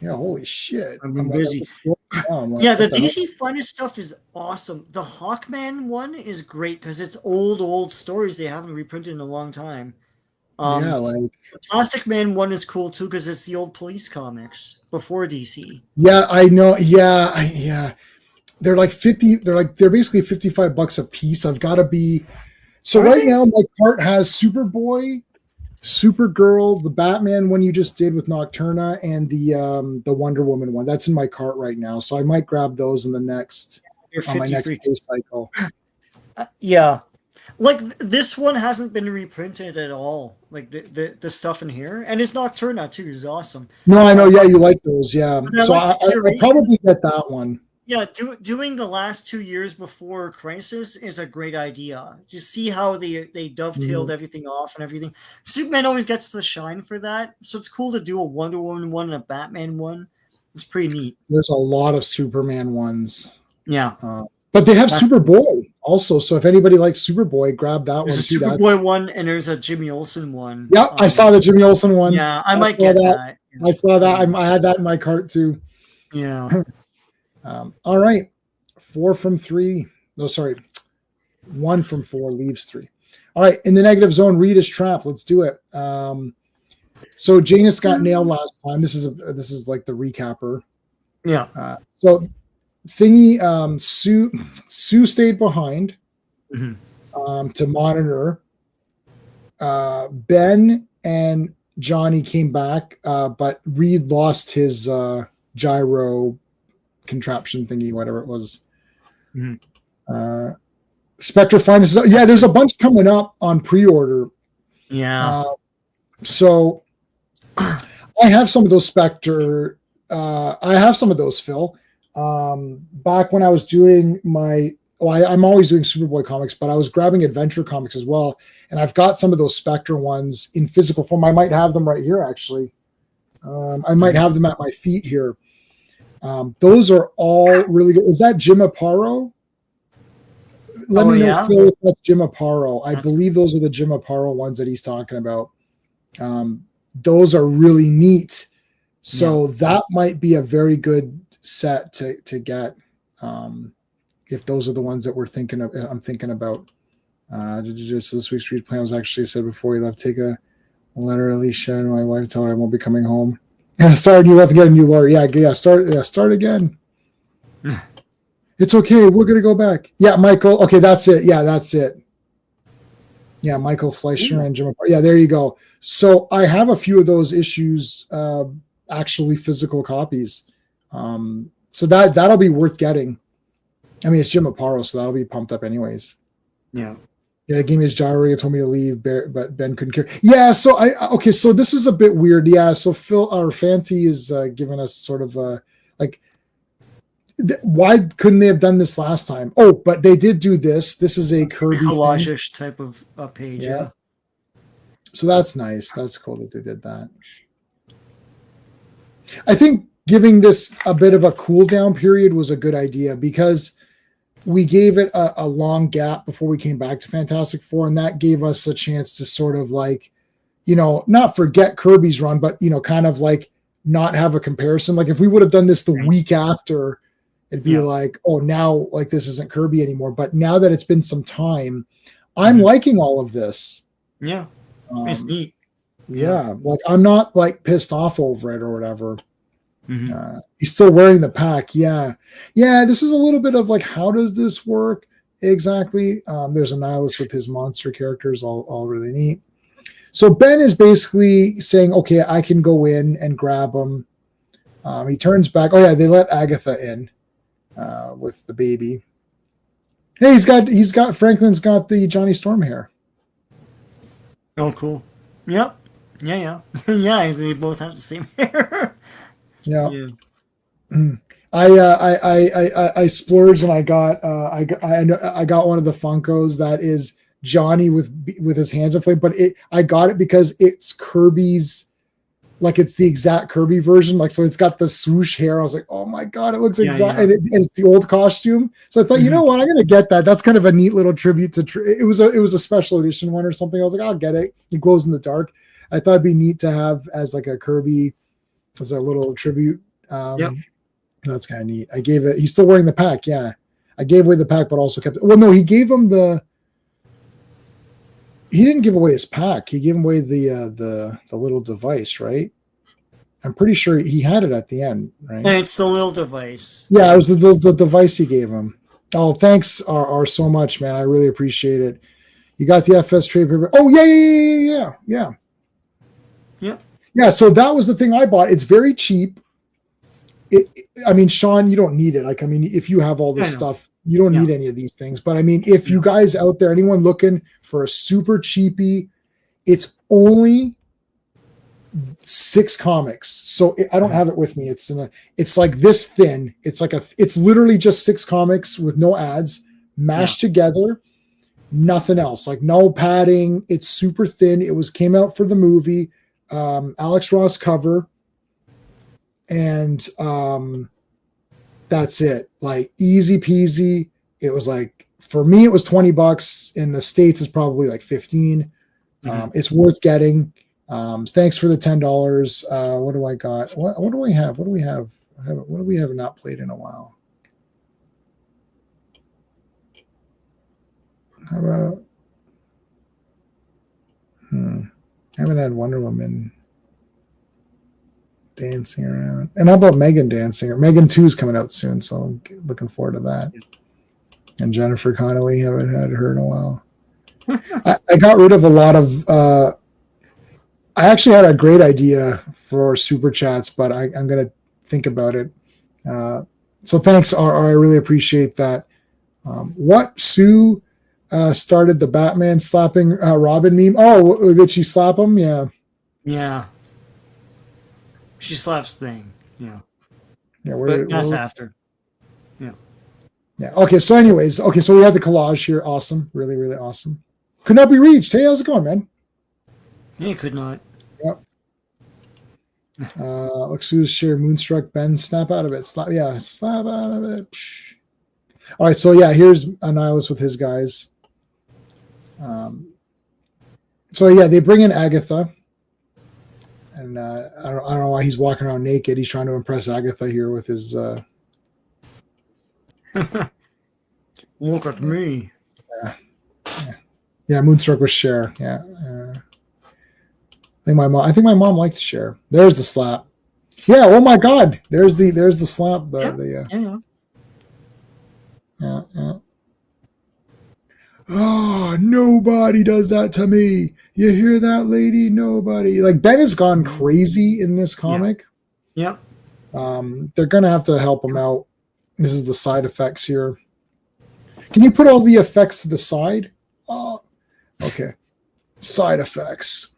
Yeah. Holy shit!
I've been busy. Yeah, the DC Finest stuff is awesome. The Hawkman one is great because it's old stories they haven't reprinted in a long time. The Plastic Man one is cool too because it's the old Police comics before DC.
Yeah, I know. Yeah. They're like 50. They're basically $55 a piece. I've got to be. So right now my cart has Superboy, Supergirl, the Batman one you just did with Nocturna, and the Wonder Woman one. That's in my cart right now. So I might grab those in the next on my next day cycle.
Yeah. Like this one hasn't been reprinted at all. Like the stuff in here, and it's Nocturna too. Is awesome.
No, I know. Yeah, you like those. Yeah, so I'll probably get that one.
Yeah, doing the last 2 years before Crisis is a great idea. Just see how they dovetailed everything off and everything. Superman always gets the shine for that, so it's cool to do a Wonder Woman one and a Batman one. It's pretty neat.
There's a lot of Superman ones.
Yeah.
But they have Superboy also, so if anybody likes Superboy, grab that one too.
There's a Superboy one, and there's a Jimmy Olsen one.
Yeah, I saw the Jimmy Olsen one.
Yeah, I might get that.
I saw that. I had that in my cart too.
Yeah.
All right. 4 from 3. No, sorry. 1 from 4 leaves 3. All right. In the negative zone, Rita's Trap. Let's do it. So Janus got nailed last time. This is like the recapper.
Yeah.
So Thingy, Sue stayed behind to monitor. Ben and Johnny came back, but Reed lost his gyro contraption thingy, whatever it was.
Mhm.
Spectre Finest. Yeah, there's a bunch coming up on pre-order.
Yeah.
So I have some of those Spectre. I have some of those, Phil. Back when I was doing I'm always doing Superboy comics, but I was grabbing Adventure comics as well. And I've got some of those Spectre ones in physical form. I might have them right here, actually. I might have them at my feet here. Those are all really good. Is that Jim Aparo? Let me know, Phil, if that's Jim Aparo. I believe those are the Jim Aparo ones that he's talking about. Those are really neat. So that might be a very good set to get. If those are the ones that I'm thinking about. So this week's read plan was actually said before he left, take a letter Alicia and my wife, tell her I won't be coming home. Sorry, you left to get a new lawyer. Yeah, start again. It's okay, we're gonna go back. Yeah, Michael. Okay, that's it. Yeah, that's it. Yeah, Michael Fleischer and Jim. Yeah, there you go. So I have a few of those issues, actually physical copies. So that'll be worth getting. I mean, it's Jim Aparo, so that'll be pumped up anyways.
Yeah.
Yeah, they gave me his gyro ring and told me to leave, but Ben couldn't care. Yeah, so so this is a bit weird. Yeah, so Phil or Fanti is giving us sort of why couldn't they have done this last time? Oh, but they did do this. This is a Kirby
collage-ish type of page. Yeah.
So that's nice. That's cool that they did that. I think giving this a bit of a cool down period was a good idea because we gave it a long gap before we came back to Fantastic Four, and that gave us a chance to sort of not forget Kirby's run, but kind of not have a comparison. Like if we would have done this the week after, it'd be like, oh, now this isn't Kirby anymore. But now that it's been some time, I'm liking all of this.
Yeah, it's neat.
Yeah, I'm not pissed off over it or whatever. Mm-hmm. He's still wearing the pack. Yeah. This is a little bit of how does this work exactly? There's a nihilist with his monster characters, all really neat. So Ben is basically saying, okay, I can go in and grab him. He turns back. Oh yeah, they let Agatha in with the baby. Hey, Franklin's got the Johnny Storm hair.
Oh, cool. Yep. Yeah. Yeah, they both have the same hair.
Yeah. I splurged and I got one of the Funkos that is Johnny with his hands inflated, but I got it because it's Kirby's, it's the exact Kirby version, so it's got the swoosh hair. I was like, oh my god, it looks exactly, and it's the old costume. So I thought, you know what, I'm gonna get that. That's kind of a neat little tribute to. It was a special edition one or something. I was like, I'll get it. It glows in the dark. I thought it'd be neat to have as a Kirby, as a little tribute. That's kind of neat. I gave it. He's still wearing the pack. Yeah, I gave away the pack, but also kept it. Well, no, he gave him He didn't give away his pack. He gave away the little device, right? I'm pretty sure he had it at the end, right?
And it's the little device.
Yeah, it was the device he gave him. Oh, thanks, R so much, man. I really appreciate it. You got the FS trade paper. Oh yeah. Yeah, so that was the thing I bought. It's very cheap. I mean, Sean, you don't need it. If you have all this stuff, you don't need any of these things. But if you guys out there, anyone looking for a super cheapie, it's only 6 comics. So I don't have it with me. It's this thin. It's literally just 6 comics with no ads mashed together. Nothing else. No padding. It's super thin. It came out for the movie. Alex Ross cover, and that's it. Easy peasy. It was for me it was $20. In the States it's probably 15. It's worth getting. Thanks for the $10. What do I got? What do I have? What do we have? What do we have not played in a while? How about I haven't had Wonder Woman dancing around. And how about Megan dancing? Megan 2 is coming out soon, so I'm looking forward to that. And Jennifer Connelly, haven't had her in a while. I got rid of a lot of I actually had a great idea for super chats, but I'm going to think about it. So thanks, RR. I really appreciate that. What Sue started the Batman slapping Robin meme? Oh, did she slap him? Yeah.
Yeah. She slaps thing. Yeah.
Yeah.
But that's after. Yeah.
Yeah. Okay. So, anyways, so we have the collage here. Awesome. Really, really awesome. Could not be reached. Hey, how's it going, man?
He could not.
Yep. Looks who's share Moonstruck Ben. Snap out of it. Slap out of it. All right. So yeah, here's Annihilus with his guys. So yeah, they bring in Agatha, and I don't know why he's walking around naked. He's trying to impress Agatha here with his.
Look at me.
Yeah, Moonstruck with Cher. Yeah. I think my mom likes Cher. There's the slap. Yeah. Oh my God. There's the slap. Yeah. Oh, nobody does that to me. You hear that, lady? Nobody. Like, Ben has gone crazy in this comic.
Yep.
They're gonna have to help him out. This is the side effects here. Can you put all the effects to the side? Oh, okay. Side effects.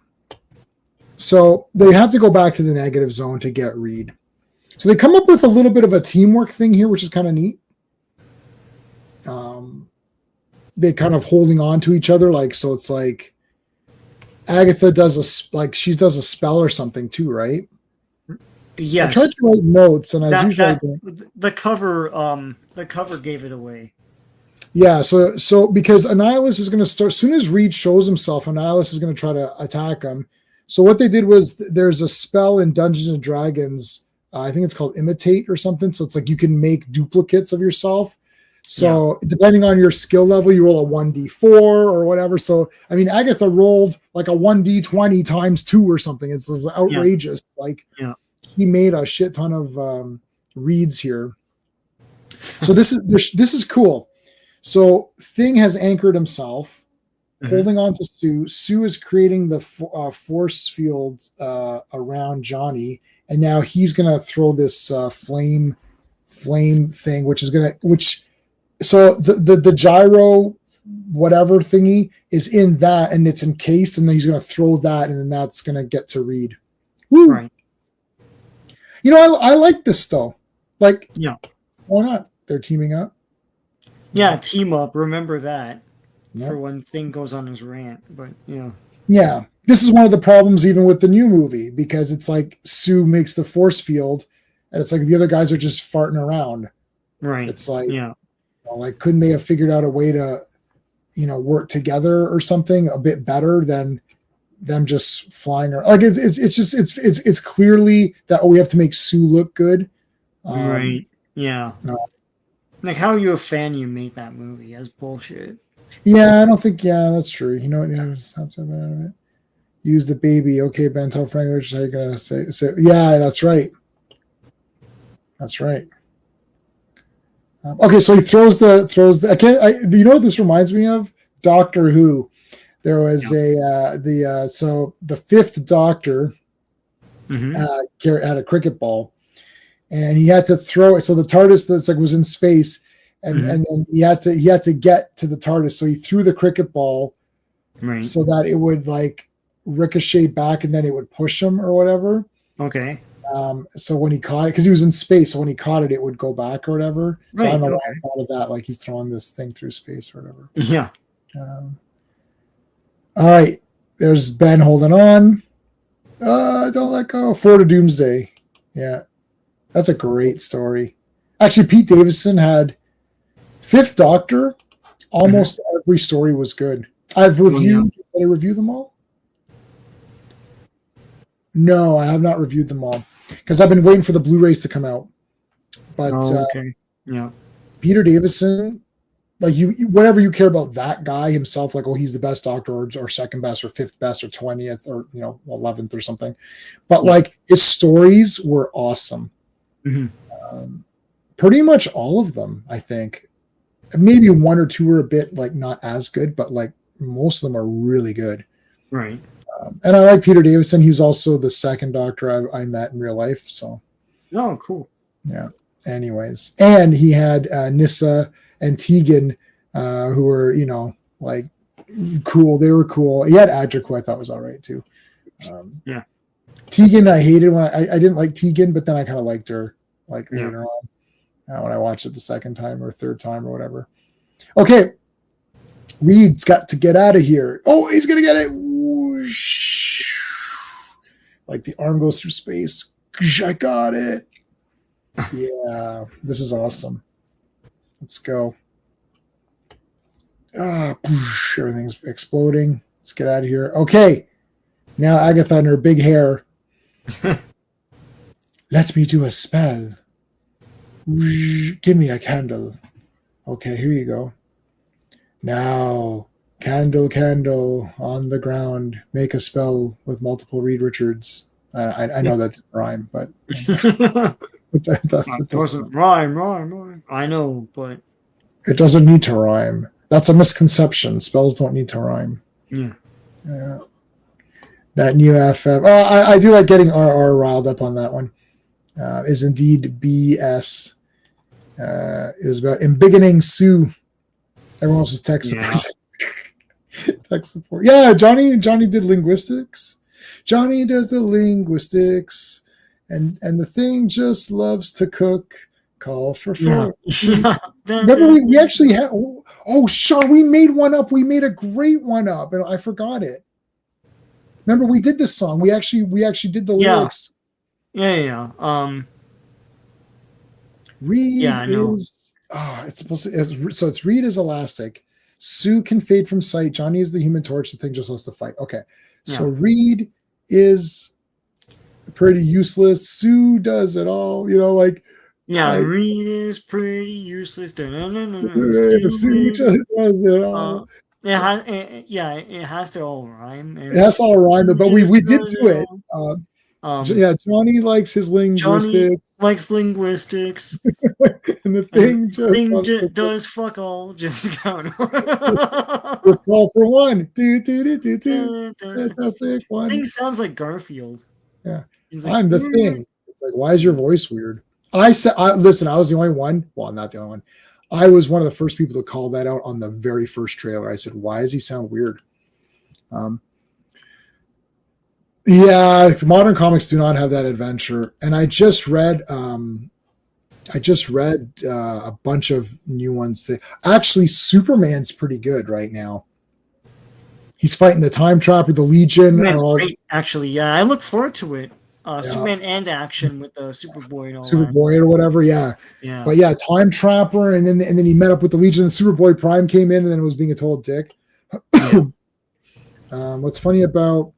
So they have to go back to the negative zone to get Reed. So they come up with a little bit of a teamwork thing here, which is kind of neat. They kind of holding on to each other, like, so it's like Agatha does she does a spell or something too, right?
Yes.
I tried to write notes, and
the cover gave it away.
Yeah, so because Annihilus is going to start, as soon as Reed shows himself, Annihilus is going to try to attack him. So what they did was there's a spell in Dungeons and Dragons, I think it's called Imitate or something. So it's like you can make duplicates of yourself. So depending on your skill level, you roll a 1d4 or whatever. So, I mean, Agatha rolled like a 1d20 times 2 or something. It's outrageous. Like, he made a shit ton of reads here. So this is cool. So Thing has anchored himself, holding on to Sue. Sue is creating the force field around Johnny, and now he's going to throw this flame thing, so the gyro whatever thingy is in that, and it's encased, and then he's going to throw that, and then that's going to get to Reed. Woo. Right. You know, I like this though. Like, why not? They're teaming up.
Yeah, team up. Remember that for when Thing goes on his rant. But
yeah, this is one of the problems even with the new movie, because it's like Sue makes the force field, and it's like the other guys are just farting around.
Right.
It's like like, couldn't they have figured out a way to, work together or something a bit better than them just flying around? Like, it's clearly that we have to make Sue look good.
Right. Yeah. No. Like, how are you a fan? You made that movie? That's bullshit.
Yeah, I don't think. Yeah, that's true. You know what? Yeah, use the baby. Okay, Ben, tell Frank Richards how you're gonna say. Yeah, that's right. That's right. Okay, so he throws the. You know what this reminds me of? Doctor Who. There was the fifth Doctor had a cricket ball, and he had to throw it. So the TARDIS was in space, and then he had to get to the TARDIS. So he threw the cricket ball, so that it would like ricochet back, and then it would push him or whatever.
Okay.
So when he caught it, because he was in space, so when he caught it, it would go back or whatever. So I don't know why I thought of that, like he's throwing this thing through space or whatever.
Yeah.
All right. There's Ben holding on. Don't let go. Forward to Doomsday. Yeah. That's a great story. Actually, Pete Davidson had Fifth Doctor. Almost every story was good. I've reviewed. Did I review them all? No, I have not reviewed them all because I've been waiting for the Blu-rays to come out. But Peter Davison, like whatever you care about that guy himself, like, oh, he's the best Doctor or second best or fifth best or 20th or 11th or something. But like his stories were awesome. Pretty much all of them, I think. Maybe one or two were a bit like not as good, but like most of them are really good.
Right.
And I like Peter Davison. He was also the second Doctor I met in real life. So.
Oh, cool.
Yeah. anyways, and he had Nissa and Tegan, who were, like cool. They were cool. He had Adric, who I thought was all right too.
Yeah.
Tegan, I hated when I didn't like Tegan, but then I kind of liked her like
Yeah.
later on when I watched it the second time or third time or whatever. Okay, Reed's got to get out of here. Oh, he's gonna get it. Whoosh. Like the arm goes through space. I got it. Yeah, this is awesome. Let's go. Everything's exploding. Let's get out of here. Okay. Now Agatha and her big hair. Let me do a spell. Give me a candle. Okay, here you go. Now, candle, candle on the ground. Make a spell with multiple Reed Richards. I know that didn't rhyme, but
It doesn't rhyme. I know, but
it doesn't need to rhyme. That's a misconception. Spells don't need to rhyme.
yeah.
That new FF. Oh, I do like getting RR riled up on that one. Is indeed BS. Is about embiggening Sue. Everyone else was tech support.
Yeah.
Tech support. Yeah, Johnny did linguistics. Johnny does the linguistics, and the thing just loves to cook. Call for food.
Yeah.
Remember, we actually had. Oh, Sean, we made one up. We made a great one up, and I forgot it. Remember, we did this song. We actually did the lyrics.
Yeah.
Reed
Yeah, I know.
is. Oh, it's supposed to. So it's Reed is elastic. Sue can fade from sight. Johnny is the Human Torch. The thing just wants to fight. Okay, so Reed is pretty useless. Sue does it all.
Yeah,
like,
Reed is pretty useless.
Sue just does it all.
It has to all rhyme.
It has to all rhyme, but we did do it. Johnny likes his linguistics.
Johnny likes linguistics.
And the thing
does fuck all. Just count.
Just call for one. Fantastic one.
Thing sounds like Garfield.
Yeah.
He's like,
I'm the thing. It's like, why is your voice weird? Listen, I was the only one. Well, not the only one. I was one of the first people to call that out on the very first trailer. I said, why does he sound weird? Yeah, modern comics do not have that adventure. And I just read a bunch of new ones. Actually, Superman's pretty good right now. He's fighting the Time Trapper, the Legion.
Great, actually. Yeah, I look forward to it. Superman and action with the Superboy and all
Superboy or whatever, yeah. But yeah, Time Trapper, and then he met up with the Legion. Superboy Prime came in, and then it was being a total dick. What's funny about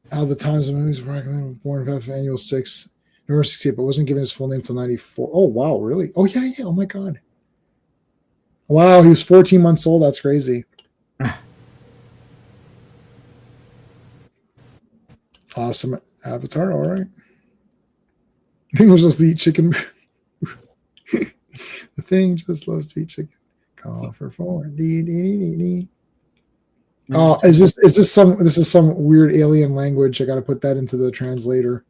how the Times of Movies were born in Annual 6, November 68, but wasn't given his full name till 94. Oh, wow, really? Oh, yeah. Oh, my God. Wow, he was 14 months old. That's crazy. Awesome avatar. All right. The thing was just to eat chicken. The thing just loves to eat chicken. Call for 4. Oh, is this some weird alien language? I got to put that into the translator.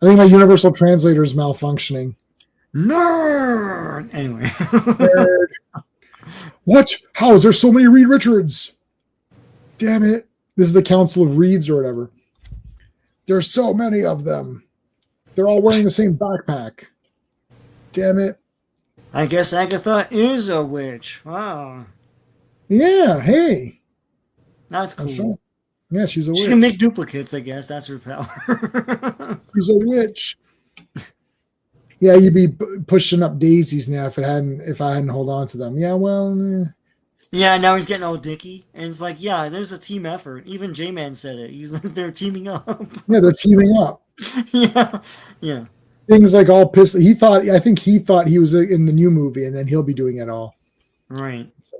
I think my universal translator is malfunctioning.
Nerd. Anyway.
Nerd. What? How is there so many Reed Richards? Damn it. This is the Council of Reeds or whatever. There's so many of them. They're all wearing the same backpack. Damn it.
I guess Agatha is a witch. Wow.
Yeah, hey.
That's cool.
Right. Yeah, she's a witch.
She can make duplicates, I guess. That's her power.
She's a witch. Yeah, you'd be pushing up daisies now if I hadn't hold on to them. Yeah, well.
Yeah, now he's getting all dicky, and it's like, yeah, there's a team effort. Even J-Man said it. He's like, they're teaming up.
Yeah, they're teaming up.
Yeah.
Things like all pissed. I think he thought he was in the new movie, and then he'll be doing it all.
Right.
So,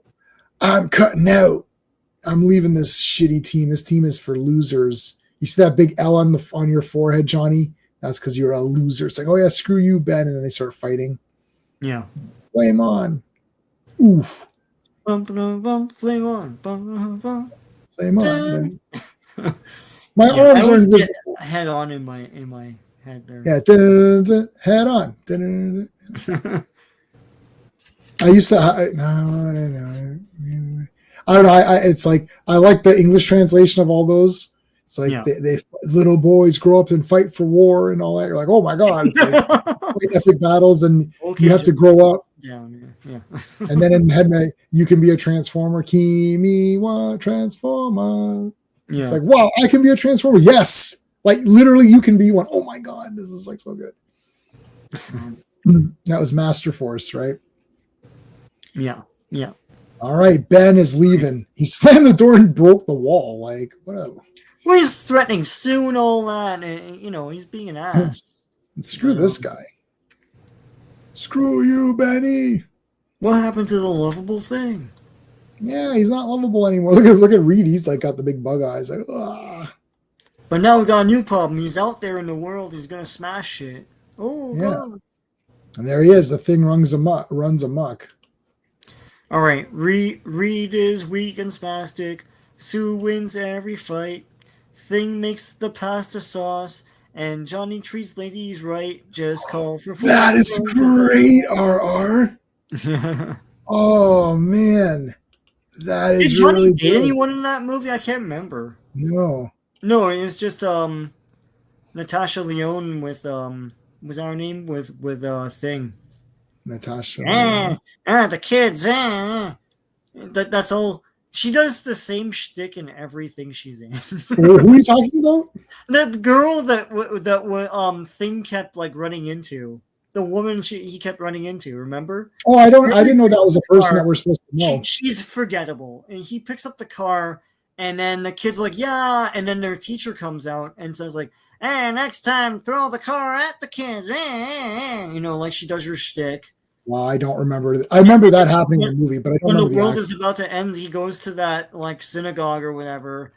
I'm cutting out. I'm leaving this shitty team. This team is for losers. You see that big L on your forehead, Johnny? That's because you're a loser. It's like, oh yeah, screw you, Ben, and then they start fighting.
Yeah.
Flame on. Oof.
Flame on.
Flame on. My arms are invisible.
Head on in my head there.
Yeah, head on. I used to. I don't know. It's like I like the English translation of all those. It's like they little boys grow up and fight for war and all that. You're like, oh my god! It's like epic battles, and
Okay,
you have to grow up.
Down, yeah.
And then in head, you can be a transformer. Kimi wa transformer.
Yeah.
It's like, wow, I can be a transformer. Yes, like literally, you can be one. Oh my god, this is like so good. That was Master Force, right?
Yeah.
All right, Ben is leaving. He slammed the door and broke the wall. Like, whatever.
Well, he's threatening Sue and all that. And, he's being an ass.
Screw this guy. Screw you, Benny.
What happened to the lovable thing?
Yeah, he's not lovable anymore. Look at Reed. He's like got the big bug eyes. Like, ah.
But now we got a new problem. He's out there in the world. He's gonna smash shit. Oh yeah. God.
And there he is. The thing runs amok.
All right. Reed is weak and spastic. Sue wins every fight. Thing makes the pasta sauce. And Johnny treats ladies right. Just call for.
That is great, RR. Oh man, that is
Did Johnny
really
date anyone in that movie? I can't remember.
No,
it was just Natasha Lyonne with was our name with Thing.
Natasha.
The kids. That's all. She does the same shtick in everything she's in.
Who are you talking about?
The girl that Thing kept like running into. The woman he kept running into. Remember?
Oh, I didn't know that was a person that we're supposed to know.
She's forgettable. And he picks up the car, and then the kids are like, yeah, and then their teacher comes out and says like, hey, next time throw the car at the kids. Like she does her shtick.
Well, I don't remember. I remember that happening in the movie, but I don't remember
when the world is about to end, he goes to that like synagogue or whatever,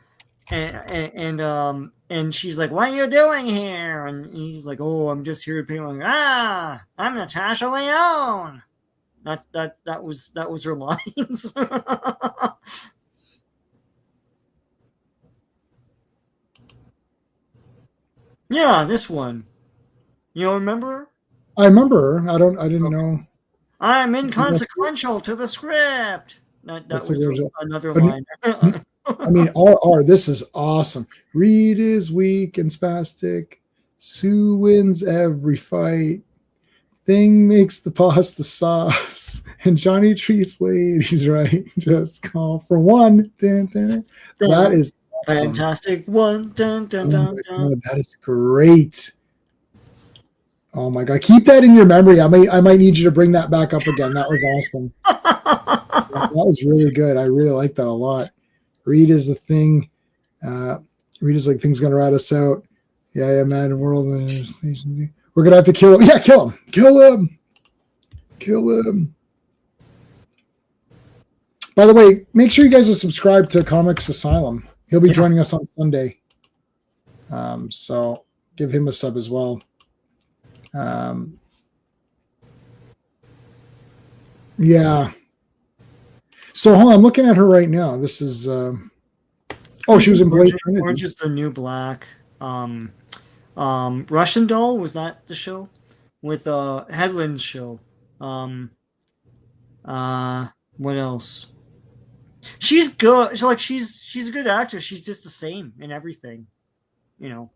and she's like, "What are you doing here?" And he's like, "Oh, I'm just here to pay." I'm Natasha Lyonne. That was her lines. Yeah, this one. You don't remember her?
I remember her. I didn't know.
I'm inconsequential to the script. That was another line.
I mean, RR, this is awesome. Reed is weak and spastic. Sue wins every fight. Thing makes the pasta sauce. And Johnny treats ladies right. Just call for one. Dun, dun, dun. That is awesome.
Fantastic one. Dun, dun, dun, dun.
God, that is great. Oh my God. Keep that in your memory. I might need you to bring that back up again. That was awesome. That was really good. I really like that a lot. Reed is the thing. Reed is like things gonna rat us out. Yeah, mad world. We're gonna have to kill him. Yeah, kill him. Kill him. Kill him. By the way, make sure you guys are subscribed to Comics Asylum. He'll be joining us on Sunday. So give him a sub as well. Yeah. So hold on, I'm looking at her right now. This is she was in Blade Trinity.
Or just the New Black. Russian Doll, was that the show? With Headland's show. What else? She's good. She's a good actress. She's just the same in everything. Yeah,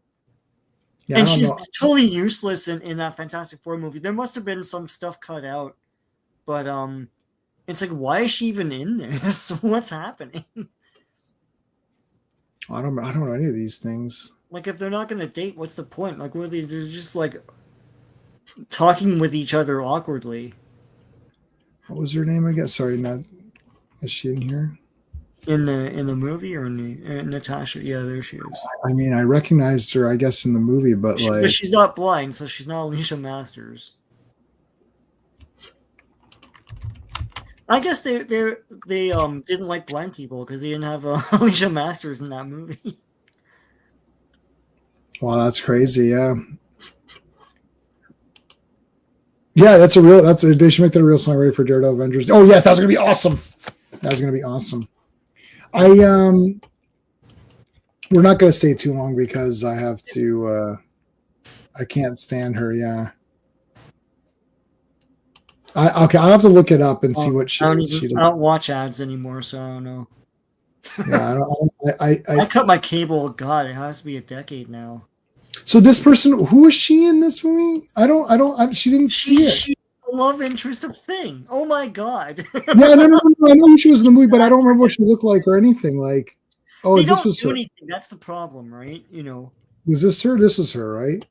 and she's totally useless in that Fantastic Four movie. There must have been some stuff cut out. But it's like, why is she even in this? What's happening?
I don't know any of these things.
Like, if they're not going to date, what's the point? Like, they're just like talking with each other awkwardly.
What was her name again? Sorry, is she in here?
In the movie or in Natasha? Yeah, there she is.
I mean, I recognized her, I guess, in the movie, but
she's not blind, so she's not Alicia Masters. I guess they didn't like blind people because they didn't have Alicia Masters in that movie.
Wow, that's crazy. Yeah. Yeah, they should make that a real song ready for Daredevil Avengers. Oh yeah, that was gonna be awesome. We're not gonna stay too long because I have to I can't stand her. Yeah. Okay, I'll have to look it up and see what she does.
I don't watch ads anymore, so I don't know.
Yeah,
I cut my cable. God, it has to be a decade now.
So this person, who is she in this movie? She didn't see it.
She's the love interest of Thing. Oh my God.
Yeah, no, I know who she was in the movie, but I don't remember what she looked like or anything. Like, oh,
They
this
don't
was
do
her.
anything. That's the problem, right? You know.
Was this her? This was her, right?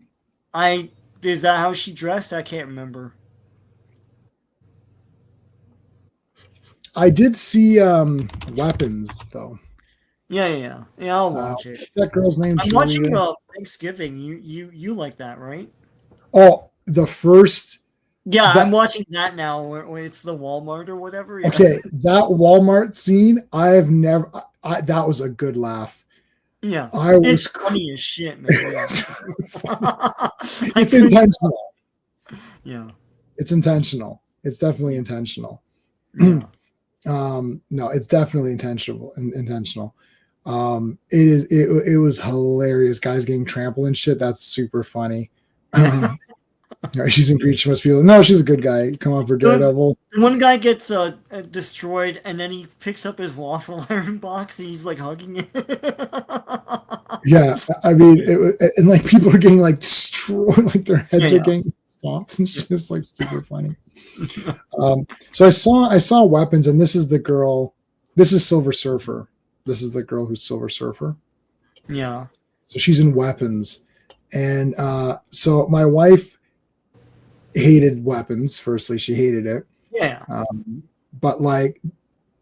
Is that how she dressed? I can't remember.
I did see Weapons though.
Yeah. I'll watch it.
What's that girl's name?
I'm watching Thanksgiving. You like that, right?
Oh, the first.
Yeah, I'm watching that now. Where it's the Walmart or whatever. Yeah.
Okay, that Walmart scene. That was a good laugh.
Yeah,
it's
funny as shit, man. Yeah.
It's intentional.
Yeah,
it's intentional. It's definitely intentional.
Yeah.
No, it's definitely intentional. It was hilarious. Guys getting trampled and shit. That's super funny. She's in Greece. She must be. No, she's a good guy. Come on for Daredevil.
One guy gets destroyed, and then he picks up his waffle iron box, and he's like hugging it.
Yeah, I mean, and like people are getting like destroyed, like their heads are getting stomped, and it's just like super funny. So I saw Weapons, and this is the girl. This is Silver Surfer. This is the girl who's Silver Surfer.
Yeah.
So she's in Weapons, and so my wife hated Weapons. Firstly, she hated it.
Yeah.
But like,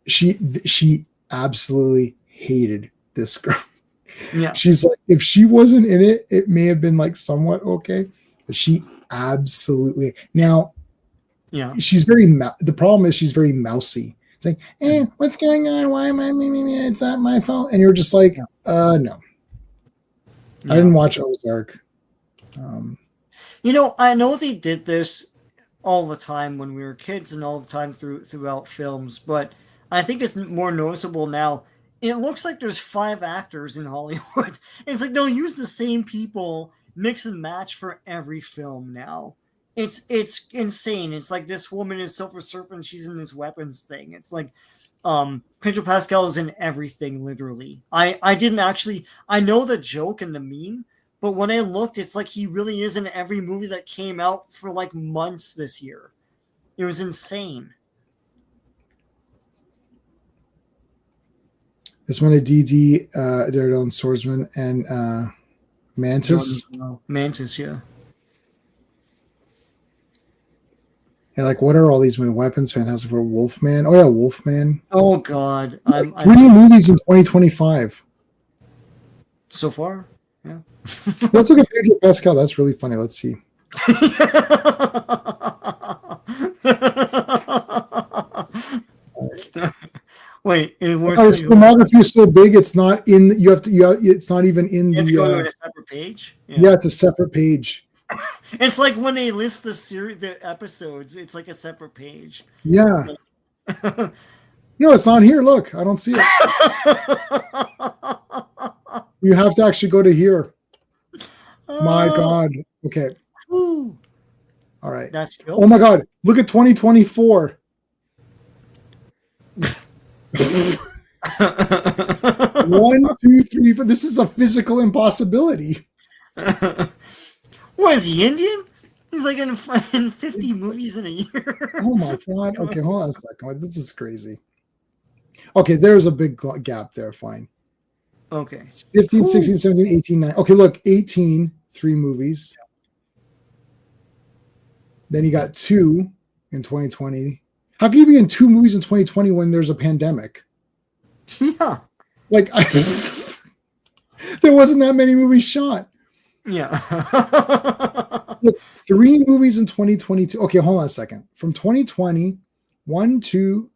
she absolutely hated this girl.
Yeah.
She's like, if she wasn't in it, it may have been like somewhat okay, but she absolutely now.
Yeah.
She's the problem is she's very mousy. It's like, what's going on? Why am I? It's not my fault. And you're just like, no. Yeah. I didn't watch Ozark.
I know they did this all the time when we were kids and all the time throughout films, but I think it's more noticeable now. It looks like there's 5 actors in Hollywood. It's like they'll use the same people, mix and match for every film now. It's insane. It's like this woman is Silver Surfer and she's in this Weapons thing. It's like Pedro Pascal is in everything, literally. I didn't actually, I know the joke and the meme, but when I looked, it's like he really is in every movie that came out for like months this year. It was insane.
This one, DD, Daredevil and Swordsman, and Mantis.
Mantis, yeah.
Yeah, like what are all these weapons? Fantastic Four, Wolfman. Oh yeah, Wolfman.
Oh God,
3 movies in 2025
so far. Yeah.
Let's look at Pedro Pascal. That's really funny. Let's see.
Wait,
his filmography is so big. It's not in. It's not even in
you have to go to a separate page.
Yeah, it's a separate page.
It's like when they list the episodes. It's like a separate page.
Yeah. No, it's not here. Look, I don't see it. You have to actually go to here. My God. Okay.
Ooh.
All right.
That's
oh my God. Look at 2024. 1, 2, 3, 4. This is a physical impossibility.
What is he, Indian? He's like in 50 movies in a year.
Oh my God. Okay, hold on a second. This is crazy. Okay, there's a big gap there. Fine.
Okay.
15, 16, 17, 18, 9. Okay, look, 18, 3 movies. Then you got 2 in 2020. How can you be in 2 movies in 2020 when there's a pandemic?
Yeah.
Like, there wasn't that many movies shot.
Yeah.
Look, 3 movies in 2022. Okay, hold on a second. From 2020, 1, 2,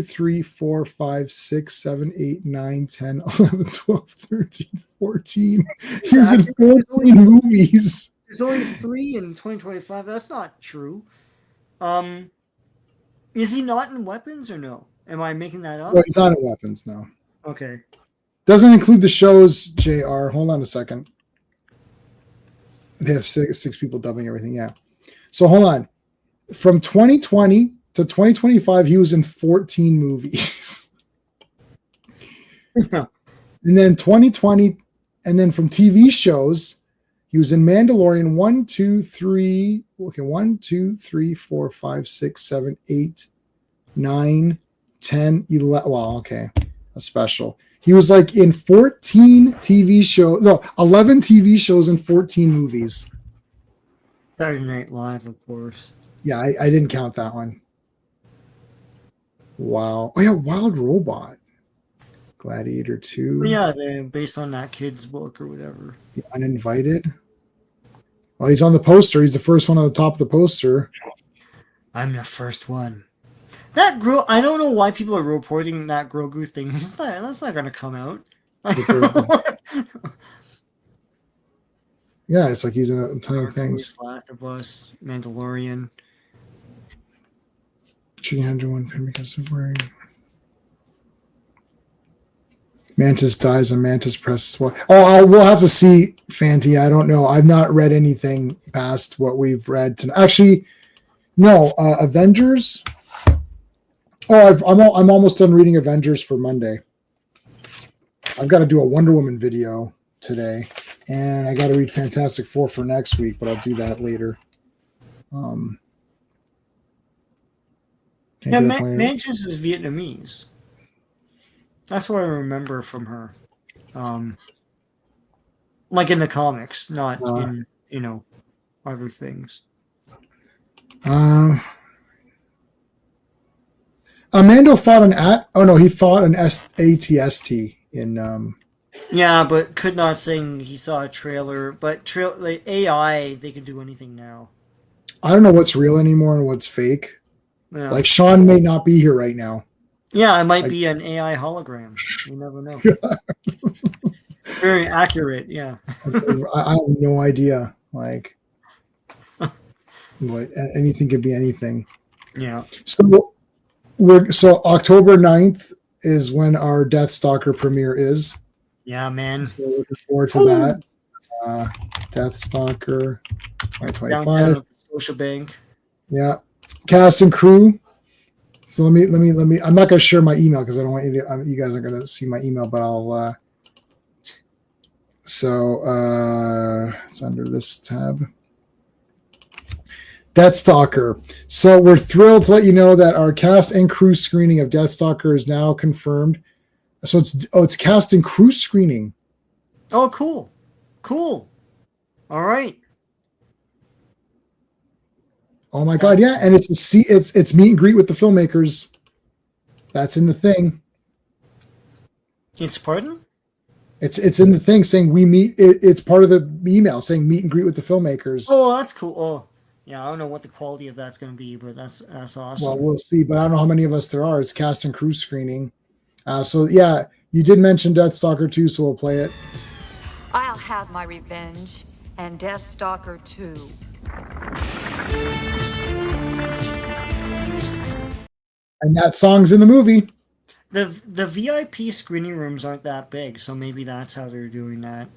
3, 4, 5, 6, 7, 8, 9, 10, 11, 12, 13, 14. He was in 14 movies.
There's only 3 in 2025. That's not true. Is he not in Weapons or no? Am I making that up?
Well, he's not in Weapons, no.
Okay.
Doesn't include the shows, JR. Hold on a second. They have six people dubbing everything. Yeah. So hold on. From 2020 to 2025, he was in 14 movies.
Yeah.
And then 2020, and then from TV shows, he was in Mandalorian 1, 2, 3. Okay, 1, 2, 3, 4, 5, 6, 7, 8, 9, 10, 11. Well, okay. A special. He was like in 14 TV shows. No, 11 TV shows and 14 movies.
Saturday Night Live, of course.
Yeah, I didn't count that one. Wow. Oh, yeah, Wild Robot. Gladiator 2.
Yeah, they're based on that kid's book or whatever.
The Uninvited. Well, he's on the poster. He's the first one on the top of the poster.
I'm the first one. That I don't know why people are reporting that Grogu thing. That's not going to come out.
Yeah, it's like he's in a ton of things.
Last of Us, Mandalorian.
Chicken 101 because of wearing. Mantis dies and Mantis presses. Well, we'll have to see, Fanti. I don't know. I've not read anything past what we've read tonight. Actually, no. Avengers. Oh, I'm almost done reading Avengers for Monday. I've got to do a Wonder Woman video today, and I got to read Fantastic Four for next week, but I'll do that later.
Mantis is Vietnamese. That's what I remember from her. Like in the comics, not in, other things.
Mando fought he fought an ATST in
Yeah, but could not sing. He saw a trailer, but like AI, they can do anything now.
I don't know what's real anymore and what's fake.
Yeah.
Like Sean may not be here right now.
Yeah, it might be an AI hologram. You never know. Very accurate, yeah.
I have no idea. Like, what anything could be anything.
Yeah.
So October 9th is when our Deathstalker premiere is.
Yeah, man.
So looking forward to that. Deathstalker 2025.
Downtown at the Scotiabank. Yeah.
Cast and crew. So let me. I'm not going to share my email because I don't want you to. You guys aren't going to see my email, but I'll. It's under this tab. Deathstalker. So we're thrilled to let you know that our cast and crew screening of Deathstalker is now confirmed. So it's cast and crew screening.
Oh, cool. All right.
Oh my God, yeah, and it's meet and greet with the filmmakers. That's in the thing.
It's pardon?
It's in the thing saying we meet. It's part of the email saying meet and greet with the filmmakers.
Oh, that's cool. Oh, yeah, I don't know what the quality of that's going to be, but that's awesome.
Well, we'll see, but I don't know how many of us there are. It's cast and crew screening. So yeah, you did mention Deathstalker 2, so we'll play it.
I'll have my revenge, and Deathstalker 2.
And that song's in the movie.
The VIP screening rooms aren't that big, so maybe that's how they're doing that.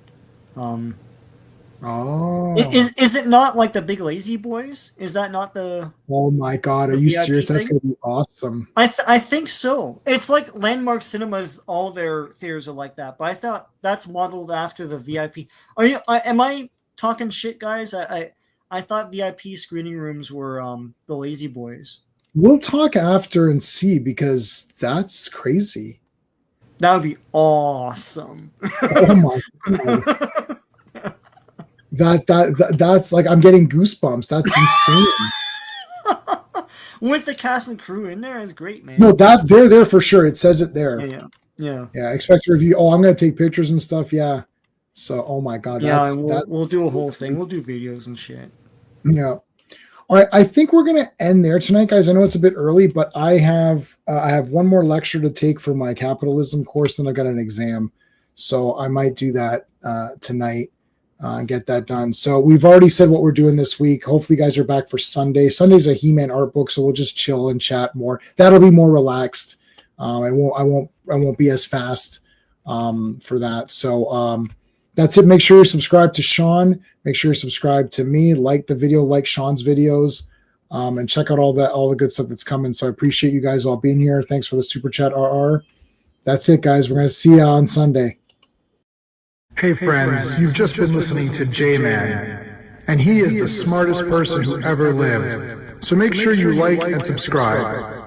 Is it not like the Big Lazy Boys? Is that not the?
Oh my God, are you
VIP
serious? That's
thing?
gonna be awesome.
I think so. It's like Landmark Cinemas. All their theaters are like that, but I thought that's modeled after the VIP. Am I talking shit, guys? I thought VIP screening rooms were the Lazy Boys.
We'll talk after and see because that's crazy.
That would be awesome.
Oh my God. That's like I'm getting goosebumps. That's insane.
With the cast and crew in there is great, man.
No, that they're there for sure. It says it there.
Yeah.
Expect a review. Oh, I'm gonna take pictures and stuff. Yeah. So, oh my God.
Yeah, we'll do a whole thing. We'll do videos and shit.
Yeah. All right. I think we're gonna end there tonight, guys. I know it's a bit early, but I have one more lecture to take for my capitalism course, then I've got an exam, so I might do that tonight. Get that done. So we've already said what we're doing this week. Hopefully you guys are back for Sunday. Sunday's a He-Man art book, so we'll just chill and chat more. That'll be more relaxed. I won't be as fast for that. So That's it. Make sure you subscribe to Sean. Make sure you subscribe to me. Like the video, like Sean's videos, and check out all the good stuff that's coming. So I appreciate you guys all being here. Thanks for the super chat, RR. That's it, guys. We're going to see you on Sunday.
Hey friends, you've just been listening to J-Man, and he is the smartest person who ever lived. So make sure you like and subscribe.